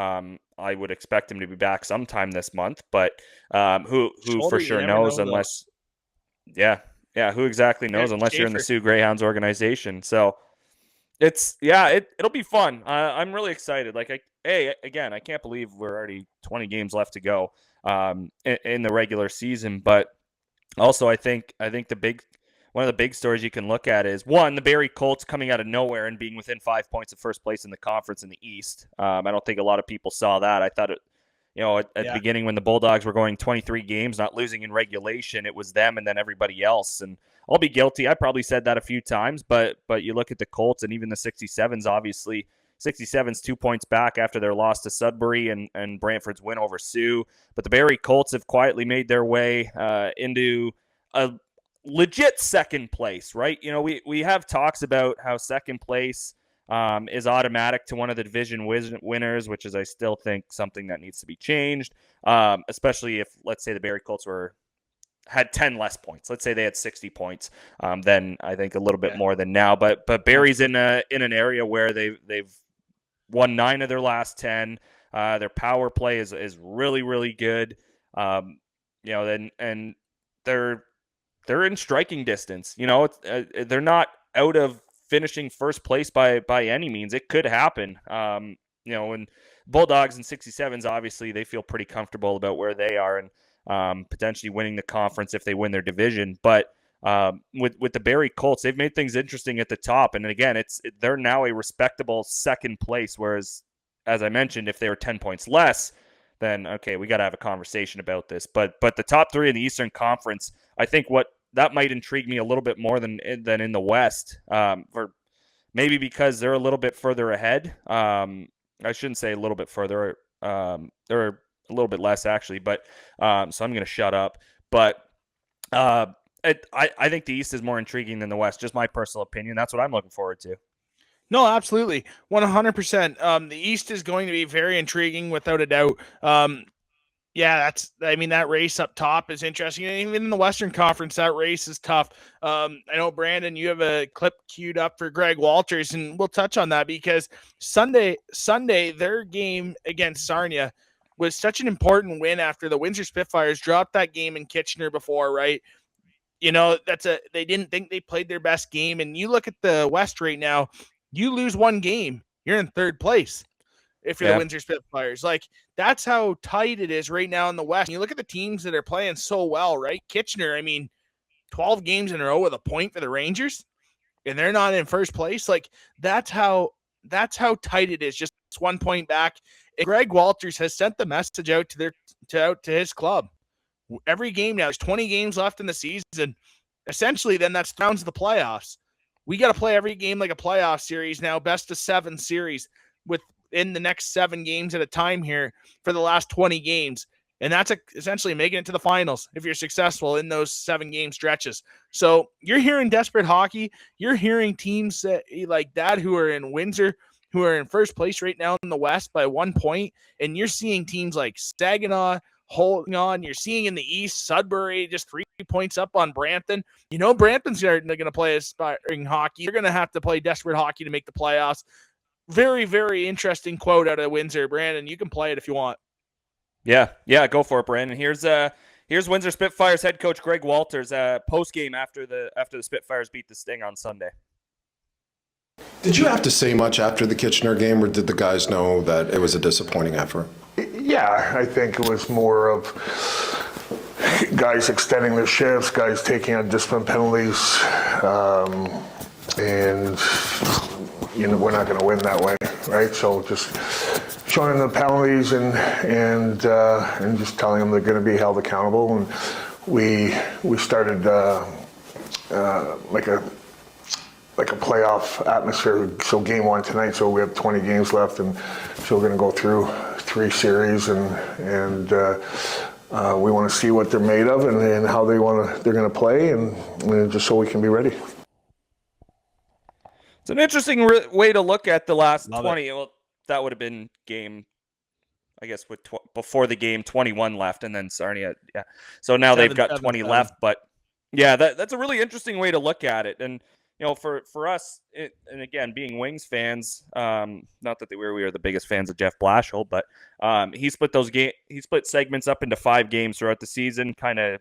I would expect him to be back sometime this month, but who Shoulder, for you sure never knows know, though. unless who exactly knows unless you're in the Schaefer. Sioux Greyhounds organization. So it'll be fun. I'm really excited. Like again, I can't believe we're already 20 games left to go in the regular season, but also I think one of the big stories you can look at is one, the Barrie Colts coming out of nowhere and being within 5 points of first place in the conference in the East. I don't think a lot of people saw that. I thought at the beginning when the Bulldogs were going 23 games, not losing in regulation, it was them and then everybody else. And I'll be guilty. I probably said that a few times, but you look at the Colts and even the 67s, obviously 67's 2 points back after their loss to Sudbury and Brantford's win over Sioux. But the Barrie Colts have quietly made their way into a legit second place, right? We have talks about how second place is automatic to one of the division winners, which is I still think something that needs to be changed, especially if, let's say, the Barrie Colts had 10 less points. Let's say they had 60 points, then I think a little bit more than now. But Barrie's in an area where they've won 9 of their last 10. Their power play is really, really good. And they're in striking distance. They're not out of finishing first place by any means. It could happen. And Bulldogs and 67s, obviously, they feel pretty comfortable about where they are and potentially winning the conference if they win their division. But with the Barrie Colts, they've made things interesting at the top. And again, they're now a respectable second place. Whereas, as I mentioned, if they were 10 points less, then okay, we got to have a conversation about this. But the top 3 in the Eastern Conference, I think that might intrigue me a little bit more than in the West, for maybe because they're a little bit further ahead. I shouldn't say a little bit further. They're a little bit less actually, but so I'm going to shut up. But I think the East is more intriguing than the West. Just my personal opinion. That's what I'm looking forward to. No, absolutely. 100%. The East is going to be very intriguing without a doubt. That race up top is interesting. And even in the Western Conference, that race is tough. I know, Brandon, you have a clip queued up for Greg Walters, and we'll touch on that because Sunday, their game against Sarnia was such an important win after the Windsor Spitfires dropped that game in Kitchener before, right? They didn't think they played their best game. And you look at the West right now, you lose one game, you're in third place. If you're the Windsor Spitfires, that's how tight it is right now in the West. And you look at the teams that are playing so well, right? Kitchener, 12 games in a row with a point for the Rangers, and they're not in first place. That's how tight it is. Just 1 point back. And Greg Walters has sent the message out to his club. Every game now, there's 20 games left in the season. Essentially, then that's down to the playoffs. We got to play every game like a playoff series now, best of 7 series within the next 7 games at a time here for the last 20 games. And that's essentially making it to the finals if you're successful in those 7-game stretches. So you're hearing desperate hockey. You're hearing teams like that who are in Windsor, who are in first place right now in the West by 1 point. And you're seeing teams like Saginaw holding on. You're seeing in the East, Sudbury just 3 points up on Brampton. Brampton's going to play aspiring hockey. You're going to have to play desperate hockey to make the playoffs. Very, very interesting quote out of Windsor. Brandon, you can play it if you want. Yeah, go for it, Brandon. Here's Windsor Spitfires head coach Greg Walters post game after the Spitfires beat the Sting on Sunday. Did you have to say much after the Kitchener game, or did the guys know that it was a disappointing effort? Yeah, I think it was more of guys extending their shifts, guys taking on discipline penalties, and we're not going to win that way, right? So just showing them the penalties and just telling them they're going to be held accountable. And we started like a playoff atmosphere. So game 1 tonight. So we have 20 games left, and so we're going to go through 3 series, and we want to see what they're made of and how they're going to play, and just so we can be ready. It's an interesting way to look at the last 20. Well, that would have been game, I guess, with before the game, 21 left, and then Sarnia. Yeah. So now they've got 20 left, but yeah, that's a really interesting way to look at it. And for us, and again, being Wings fans, not that we were the biggest fans of Jeff Blashill, but he split segments up into 5 games throughout the season, kind of,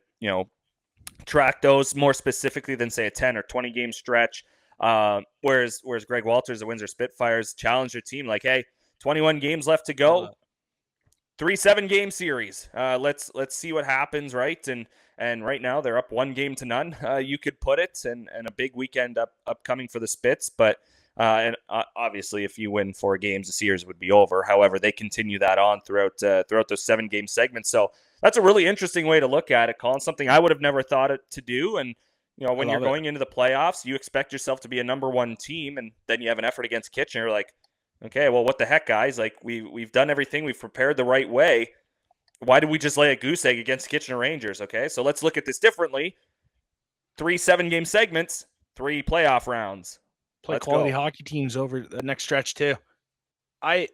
track those more specifically than say a 10 or 20 game stretch. Whereas Greg Walters, the Windsor Spitfires, challenged their team like, hey, 21 games left to go. 3 7-game series. Let's see what happens, right? And right now they're up 1 game to none. You could put it, and a big weekend upcoming for the Spits. But obviously, if you win 4 games, the series would be over. However, they continue that on throughout those 7-game segments. So that's a really interesting way to look at it, Colin. Something I would have never thought to do. And when you're going into the playoffs, you expect yourself to be a number 1 team, and then you have an effort against Kitchener, like. Okay, well, what the heck, guys? Like, we've done everything. We've prepared the right way. Why did we just lay a goose egg against Kitchener Rangers? Okay, so let's look at this differently. 3 7-game segments, 3 playoff rounds. Play quality hockey teams over the next stretch too. I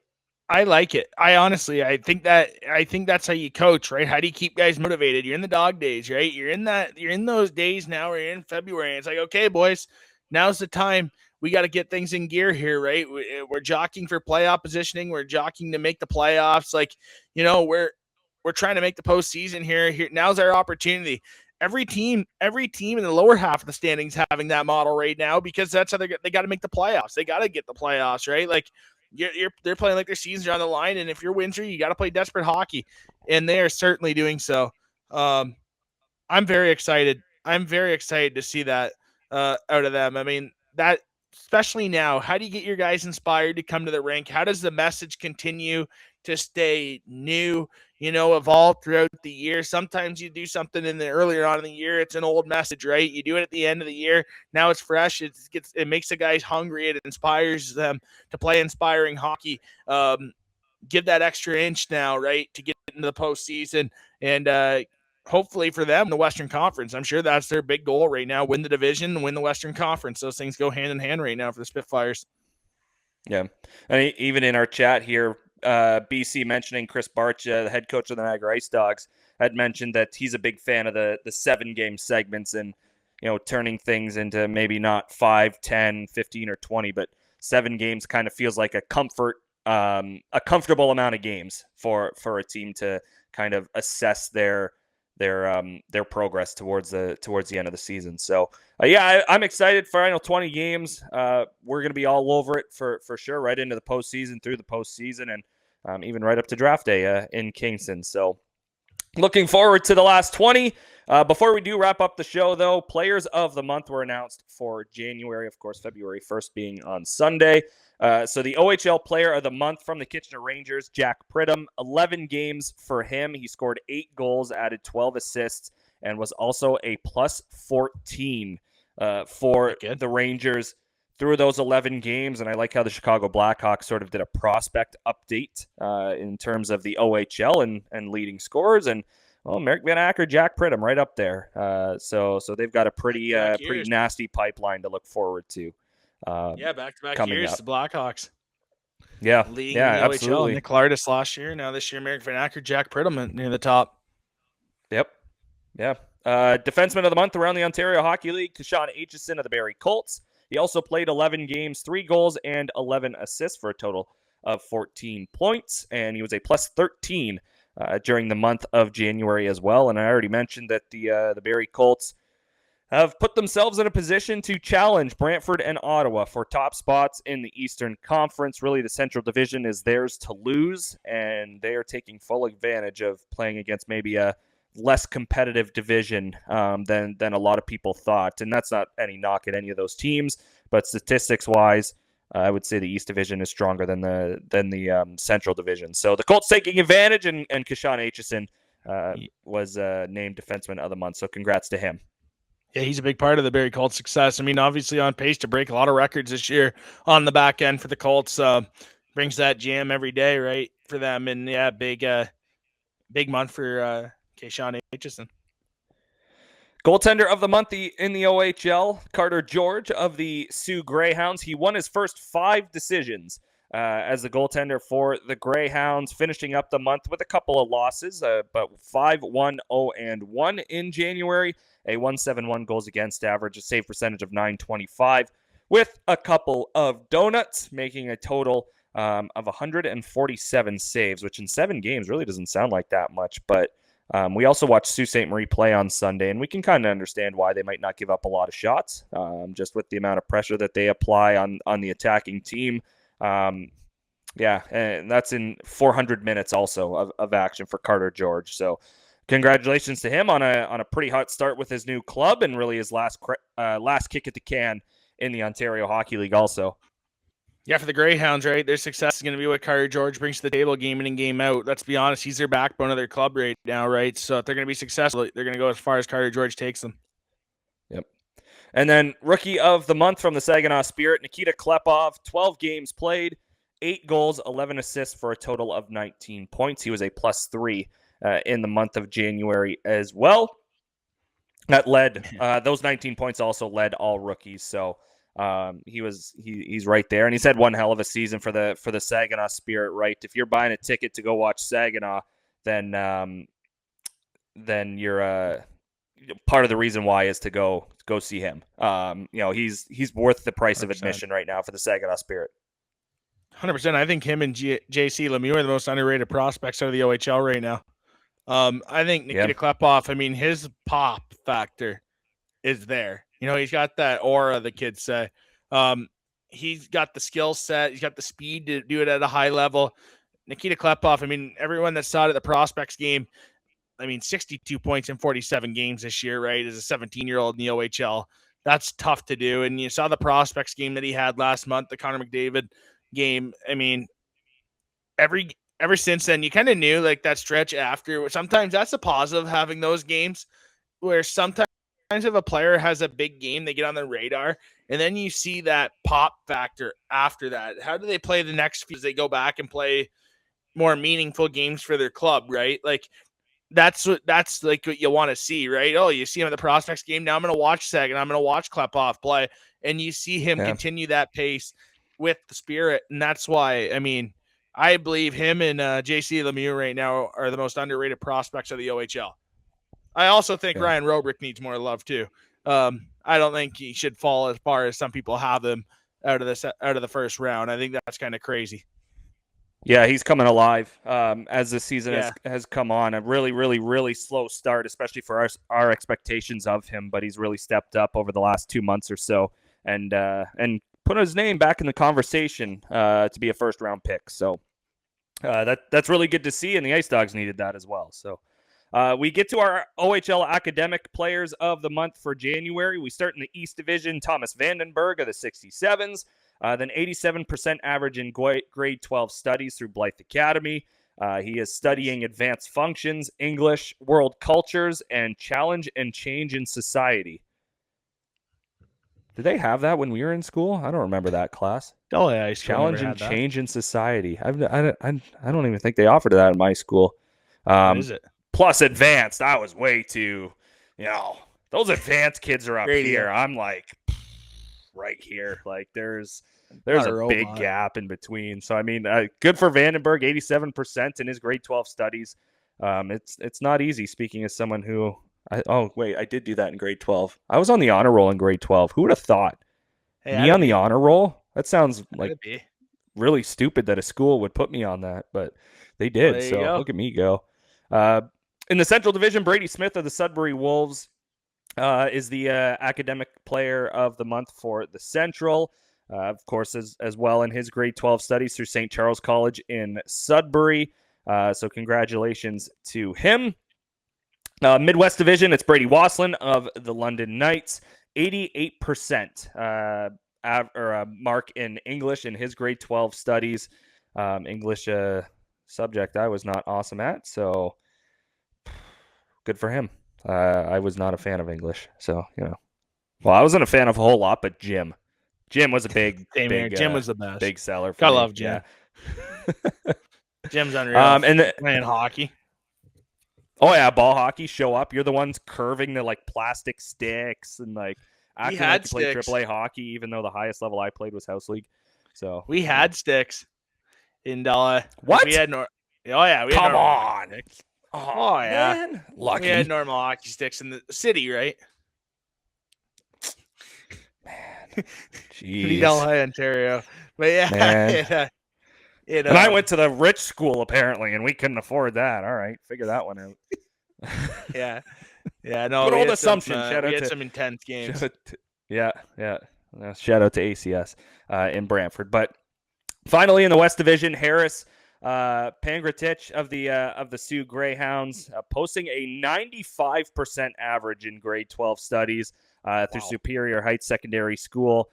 like it. I think that's how you coach, right? How do you keep guys motivated? You're in the dog days, right? You're in those days now. We're in February. And it's like, okay, boys, now's the time. We got to get things in gear here, right? We're jockeying for playoff positioning. We're jockeying to make the playoffs. Like, we're trying to make the postseason here. Now's our opportunity. Every team in the lower half of the standings having that model right now, because that's how they got to make the playoffs. They got to get the playoffs, right? Like, they're playing like their seasons are on the line, and if you're Windsor, you got to play desperate hockey, and they are certainly doing so. I'm very excited. I'm very excited to see that out of them. I mean, that. Especially now, how do you get your guys inspired to come to the rink? How does the message continue to stay new, evolve throughout the year? Sometimes you do something earlier on in the year, it's an old message, right? You do it at the end of the year. Now it's fresh. It makes the guys hungry. It inspires them to play inspiring hockey. Give that extra inch now, right, to get into the postseason and hopefully for them, the Western Conference. I'm sure that's their big goal right now, win the division, win the Western Conference. Those things go hand in hand right now for the Spitfires. Yeah. And even in our chat here, BC mentioning Chris Barch, the head coach of the Niagara Ice Dogs, had mentioned that he's a big fan of the 7-game segments and, turning things into maybe not 5, 10, 15, or 20, but 7 games kind of feels like a comfortable amount of games for a team to kind of assess their progress towards the end of the season. So I'm excited for 20 games. We're going to be all over it for sure, right into the postseason, through the postseason, and even right up to draft day in Kingston. So looking forward to the last 20. Before we do wrap up the show, though, players of the month were announced for January, of course, February 1st being on Sunday. So the OHL Player of the Month from the Kitchener Rangers, Jack Pridham, 11 games for him. He scored 8 goals, added 12 assists, and was also a plus 14 for the Rangers through those 11 games. And I like how the Chicago Blackhawks sort of did a prospect update in terms of the OHL and leading scorers. And Merrick Van Acker, Jack Pridham right up there. So they've got a pretty nasty pipeline to look forward to. Back-to-back years, up. the Blackhawks. Leading in the absolutely. OHL. Nick Lardis last year. Now this year, Merrick Van Acker, Jack Pridham near the top. Yep. Yeah. Defenseman of the month around the Ontario Hockey League, Kashawn Aitchison of the Barrie Colts. He also played 11 games, 3 goals, and 11 assists for a total of 14 points. And he was a plus 13 during the month of January as well. And I already mentioned that the Barrie Colts have put themselves in a position to challenge Brantford and Ottawa for top spots in the Eastern Conference. Really, the Central Division is theirs to lose, and they are taking full advantage of playing against maybe a less competitive division than a lot of people thought. And that's not any knock at any of those teams, but statistics-wise, I would say the East Division is stronger than the Central Division. So the Colts taking advantage, and Kashawn Aitchison was named Defenseman of the Month. So congrats to him. Yeah, he's a big part of the Barrie Colts' success. I mean, obviously on pace to break a lot of records this year on the back end for the Colts. Brings that jam every day, right, for them. And, big month for Kashawn Aitchison. Goaltender of the month in the OHL, Carter George of the Sioux Greyhounds. He won his first 5 decisions as the goaltender for the Greyhounds, finishing up the month with a couple of losses, but 5-1-0-1 in January. a 171 goals against average, a save percentage of 925, with a couple of donuts, making a total of 147 saves, which in 7 games really doesn't sound like that much. But we also watched Sault Ste. Marie play on Sunday, and we can kind of understand why they might not give up a lot of shots, just with the amount of pressure that they apply on the attacking team. Yeah, and that's in 400 minutes also of action for Carter George. So congratulations to him on a pretty hot start with his new club, and really his last kick at the can in the Ontario Hockey League also. Yeah, for the Greyhounds, right? Their success is going to be what Carter George brings to the table game in and game out. Let's be honest, he's their backbone of their club right now, right? So if they're going to be successful, they're going to go as far as Carter George takes them. Yep. And then Rookie of the Month from the Saginaw Spirit, Nikita Klepov, 12 games played, 8 goals, 11 assists for a total of 19 points. He was a +3 in the month of January as well. That led, those 19 points also led all rookies. So he's right there, and he's had one hell of a season for the Saginaw Spirit. Right, if you're buying a ticket to go watch Saginaw, then you're part of the reason why is to go see him. He's worth the price 100%. Of admission right now for the Saginaw Spirit. 100%. I think him and JC Lemieux are the most underrated prospects out of the OHL right now. I think Nikita Klepov, I mean, his pop factor is there. He's got that aura, the kids say. He's got the skill set. He's got the speed to do it at a high level. Nikita Klepov, I mean, everyone that saw it at the prospects game, I mean, 62 points in 47 games this year, right, as a 17-year-old in the OHL. That's tough to do. And you saw the prospects game that he had last month, the Connor McDavid game. I mean, ever since then, you kind of knew, like, that stretch after. Sometimes that's a positive, having those games where sometimes if a player has a big game, they get on the radar, and then you see that pop factor after that. How do they play the next few as they go back and play more meaningful games for their club, right? Like, that's like what you want to see, right? Oh, you see him at the prospects game. Now I'm going to watch Sagan. I'm going to watch Klepov play, and you see him continue that pace with the Spirit, and that's why, I mean, I believe him and JC Lemieux right now are the most underrated prospects of the OHL. I also think Ryan Robrick needs more love too. I don't think he should fall as far as some people have him out of the first round. I think that's kind of crazy. Yeah, he's coming alive as the season has come on. A really, really, really slow start, especially for our expectations of him. But he's really stepped up over the last 2 months or so, and put his name back in the conversation to be a first-round pick. So that's really good to see, and the Ice Dogs needed that as well. So we get to our OHL Academic Players of the Month for January. We start in the East Division. Thomas Vandenberg of the 67s. Then 87% average in grade 12 studies through Blythe Academy. He is studying advanced functions, English, world cultures, and challenge and change in society. Did they have that when we were in school? I don't remember that class. Oh, yeah. Challenge and change in society. I don't even think they offered that in my school. What is it? Plus advanced. I was way too, those advanced kids are up here. I'm like right here. Like there's a big gap in between. So, I mean, good for Vandenberg, 87% in his grade 12 studies. It's not easy, speaking as someone who, I did do that in grade 12. I was on the honor roll in grade 12. Who would have thought? Me on the honor roll? That sounds like really stupid that a school would put me on that, but they did. So look at me go. In the Central Division, Brady Smith of the Sudbury Wolves is the Academic Player of the Month for the Central. Of course, as well in his grade 12 studies through St. Charles College in Sudbury. So congratulations to him. Midwest Division, it's Brady Wasslin of the London Knights. 88% mark in English in his grade 12 studies. English subject I was not awesome at, so good for him. I was not a fan of English, so, Well, I wasn't a fan of a whole lot, but Jim was a big Jim was the best. Big seller. Gotta love Jim. Yeah. Jim's unreal. Playing hockey. Oh yeah, ball hockey. Show up. You're the ones curving the plastic sticks and acting like you play AAA hockey, even though the highest level I played was house league. So we had sticks in what? We had Come on. Oh yeah, man. Lucky. We had normal hockey sticks in the city, right? Jeez. High, Ontario. But yeah, Man. And I went to the rich school apparently, and we couldn't afford that. All right, figure that one out. yeah. No, Good we old had assumption. we had some intense games. Yeah. Shout out to ACS in Brantford. But finally, in the West Division, Harris Pangratich of the Sioux Greyhounds posting a 95% average in grade 12 studies through Superior Heights Secondary School.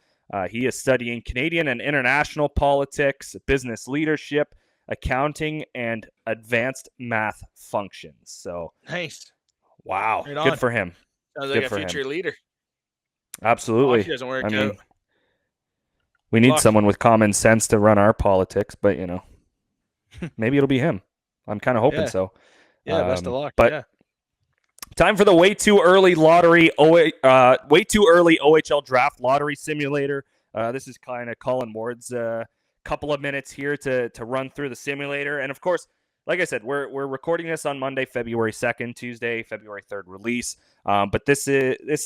He is studying Canadian and international politics, business leadership, accounting, and advanced math functions. So nice. Wow. Right Good on. for him. Sounds like a future leader. Absolutely. Doesn't work out. We need someone with common sense to run our politics, but maybe it'll be him. I'm kind of hoping so. Yeah, best of luck. But time for the way too early OHL draft lottery simulator. This is kind of Colin Ward's couple of minutes here to run through the simulator. And of course, like I said, we're recording this on Monday, February 2nd, Tuesday, February 3rd release. But this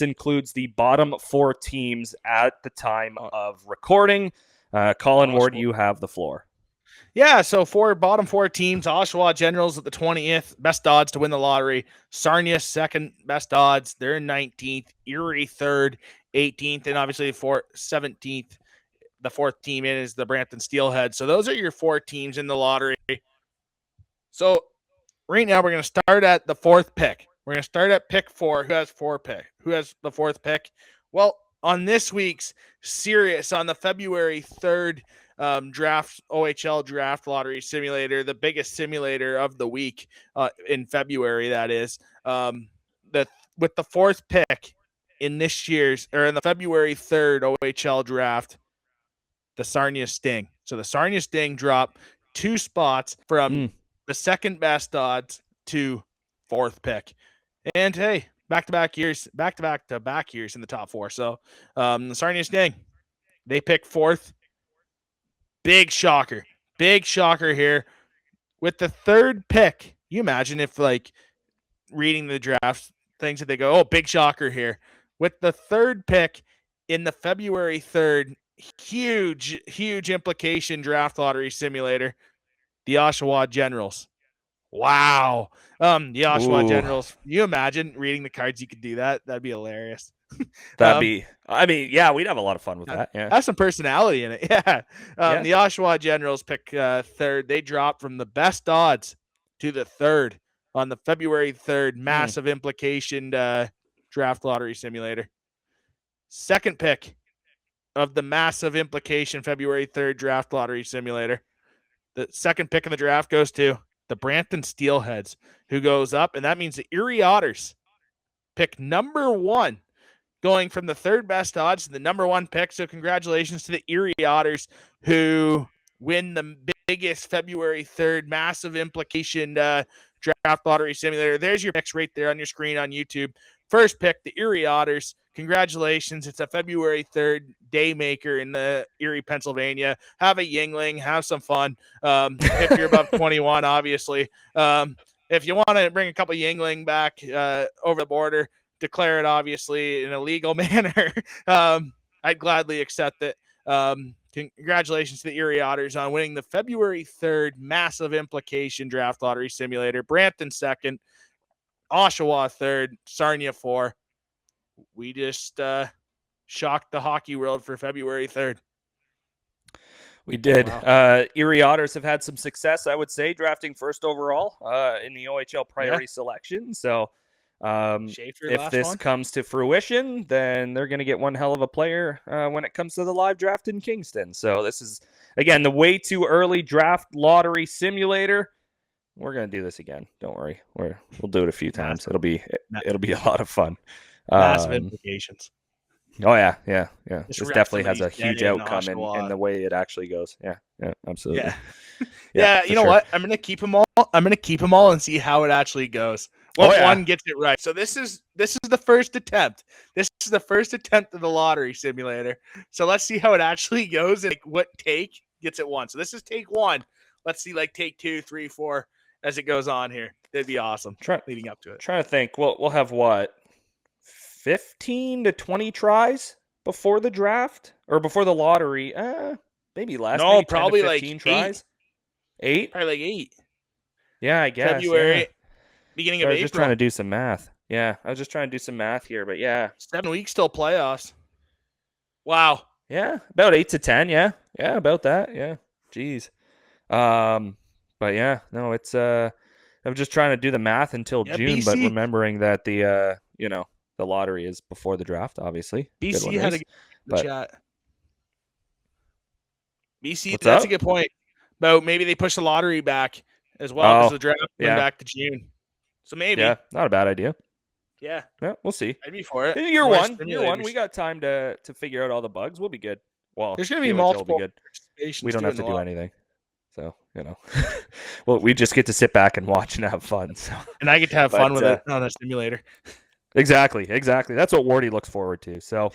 includes the bottom 4 teams at the time of recording. Colin Ward, you have the floor. Yeah, so bottom 4 teams, Oshawa Generals at the 20th, best odds to win the lottery. Sarnia, second best odds. They're 19th. Erie, 3rd, 18th. And obviously 17th. The 4th team in is the Brampton Steelhead. So those are your 4 teams in the lottery. So right now we're going to start at the 4th pick. We're going to start at pick 4. Who has the 4th pick? Well, on this week's Sirius, on the February 3rd OHL draft lottery simulator, the biggest simulator of the week in February, that is, with the 4th pick in this year's, or in the February 3rd OHL draft, the Sarnia Sting. So the Sarnia Sting dropped 2 spots from the second best odds to 4th pick. And hey, back-to-back years in the top 4. So the Sarnia Sting, they picked 4th. Big shocker here. With the 3rd pick, you imagine if, like, reading the draft things that they go, oh, big shocker here. With the 3rd pick in the February 3rd, huge implication draft lottery simulator, the Oshawa Generals. Wow. The Oshawa Generals. You imagine reading the cards, you could do that. That'd be hilarious. We'd have a lot of fun with that. Yeah. Have some personality in it. Yeah. The Oshawa Generals pick 3rd. They dropped from the best odds to the 3rd on the February 3rd massive implication draft lottery simulator. 2nd pick of the massive implication February 3rd draft lottery simulator. The 2nd pick in the draft goes to the Brampton Steelheads, who goes up, and that means the Erie Otters pick number 1, going from the 3rd best odds to the number 1 pick. So congratulations to the Erie Otters, who win the biggest February 3rd massive implication draft lottery simulator. There's your picks right there on your screen on YouTube. 1st pick, the Erie Otters. Congratulations. It's a February 3rd day maker in the Erie, Pennsylvania. Have a Yingling. Have some fun. If you're above 21, obviously. If you want to bring a couple Yingling back over the border, declare it, obviously, in a legal manner. I'd gladly accept it. Congratulations to the Erie Otters on winning the February 3rd massive implication draft lottery simulator. Brampton 2nd, Oshawa 3rd, Sarnia 4. We just shocked the hockey world for February 3rd. We did. Wow. Erie Otters have had some success, I would say, drafting 1st overall in the OHL priority selection. So if this comes to fruition, then they're going to get one hell of a player when it comes to the live draft in Kingston. So this is, again, the way too early draft lottery simulator. We're going to do this again. Don't worry. We'll do it a few times. It'll be a lot of fun. Massive implications. Oh yeah. This definitely has a huge outcome in the way it actually goes. Yeah, absolutely. Yeah. You know what? I'm gonna keep them all and see how it actually goes. One gets it right. So this is the first attempt. This is the first attempt of the lottery simulator. So let's see how it actually goes and what take gets it 1. So this is take 1. Let's see take 2, 3, 4 as it goes on here. That'd be awesome. Leading up to it. Trying to think. We'll have what? 15 to 20 tries before the draft or before the lottery. Maybe less. No, maybe 10 to probably like 15 tries. 8? Probably like 8. Yeah, I guess. February, Yeah. beginning So of I was April. just trying to do some math. Yeah, I was just trying to do some math here, but yeah. 7 weeks till playoffs. Wow. Yeah, about 8 to 10. Yeah, about that. Yeah, jeez. But yeah, no, it's I'm just trying to do the math until June, but BC remembering that the the lottery is before the draft, obviously. Good one, BC had Reece. a chat. BC, What's that's up? a good point. About maybe they push the lottery back as well because the draft went back to June. So maybe. Yeah, not a bad idea. Yeah, We'll see. I'd be for it. Year More one, stimulators. we got time to figure out all the bugs. We'll be good. Well, There's going to be feel like it'll multiple good. participations We don't have to doing do a lot. anything. So, well, we just get to sit back and watch and have fun. So, And I get to have But, fun with it on a simulator. exactly. That's what Wardy looks forward to. So,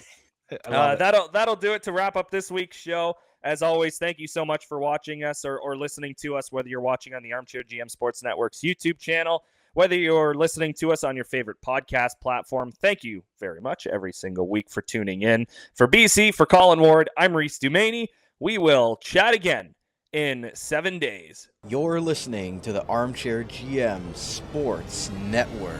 I love it. that'll do it to wrap up this week's show. As always, thank you so much for watching us or listening to us, whether you're watching on the Armchair GM Sports Network's YouTube channel, whether you're listening to us on your favorite podcast platform. Thank you very much every single week for tuning in. For BC, for Colin Ward, I'm Reece Doumani. We will chat again in 7 days. You're listening to the Armchair GM Sports Network.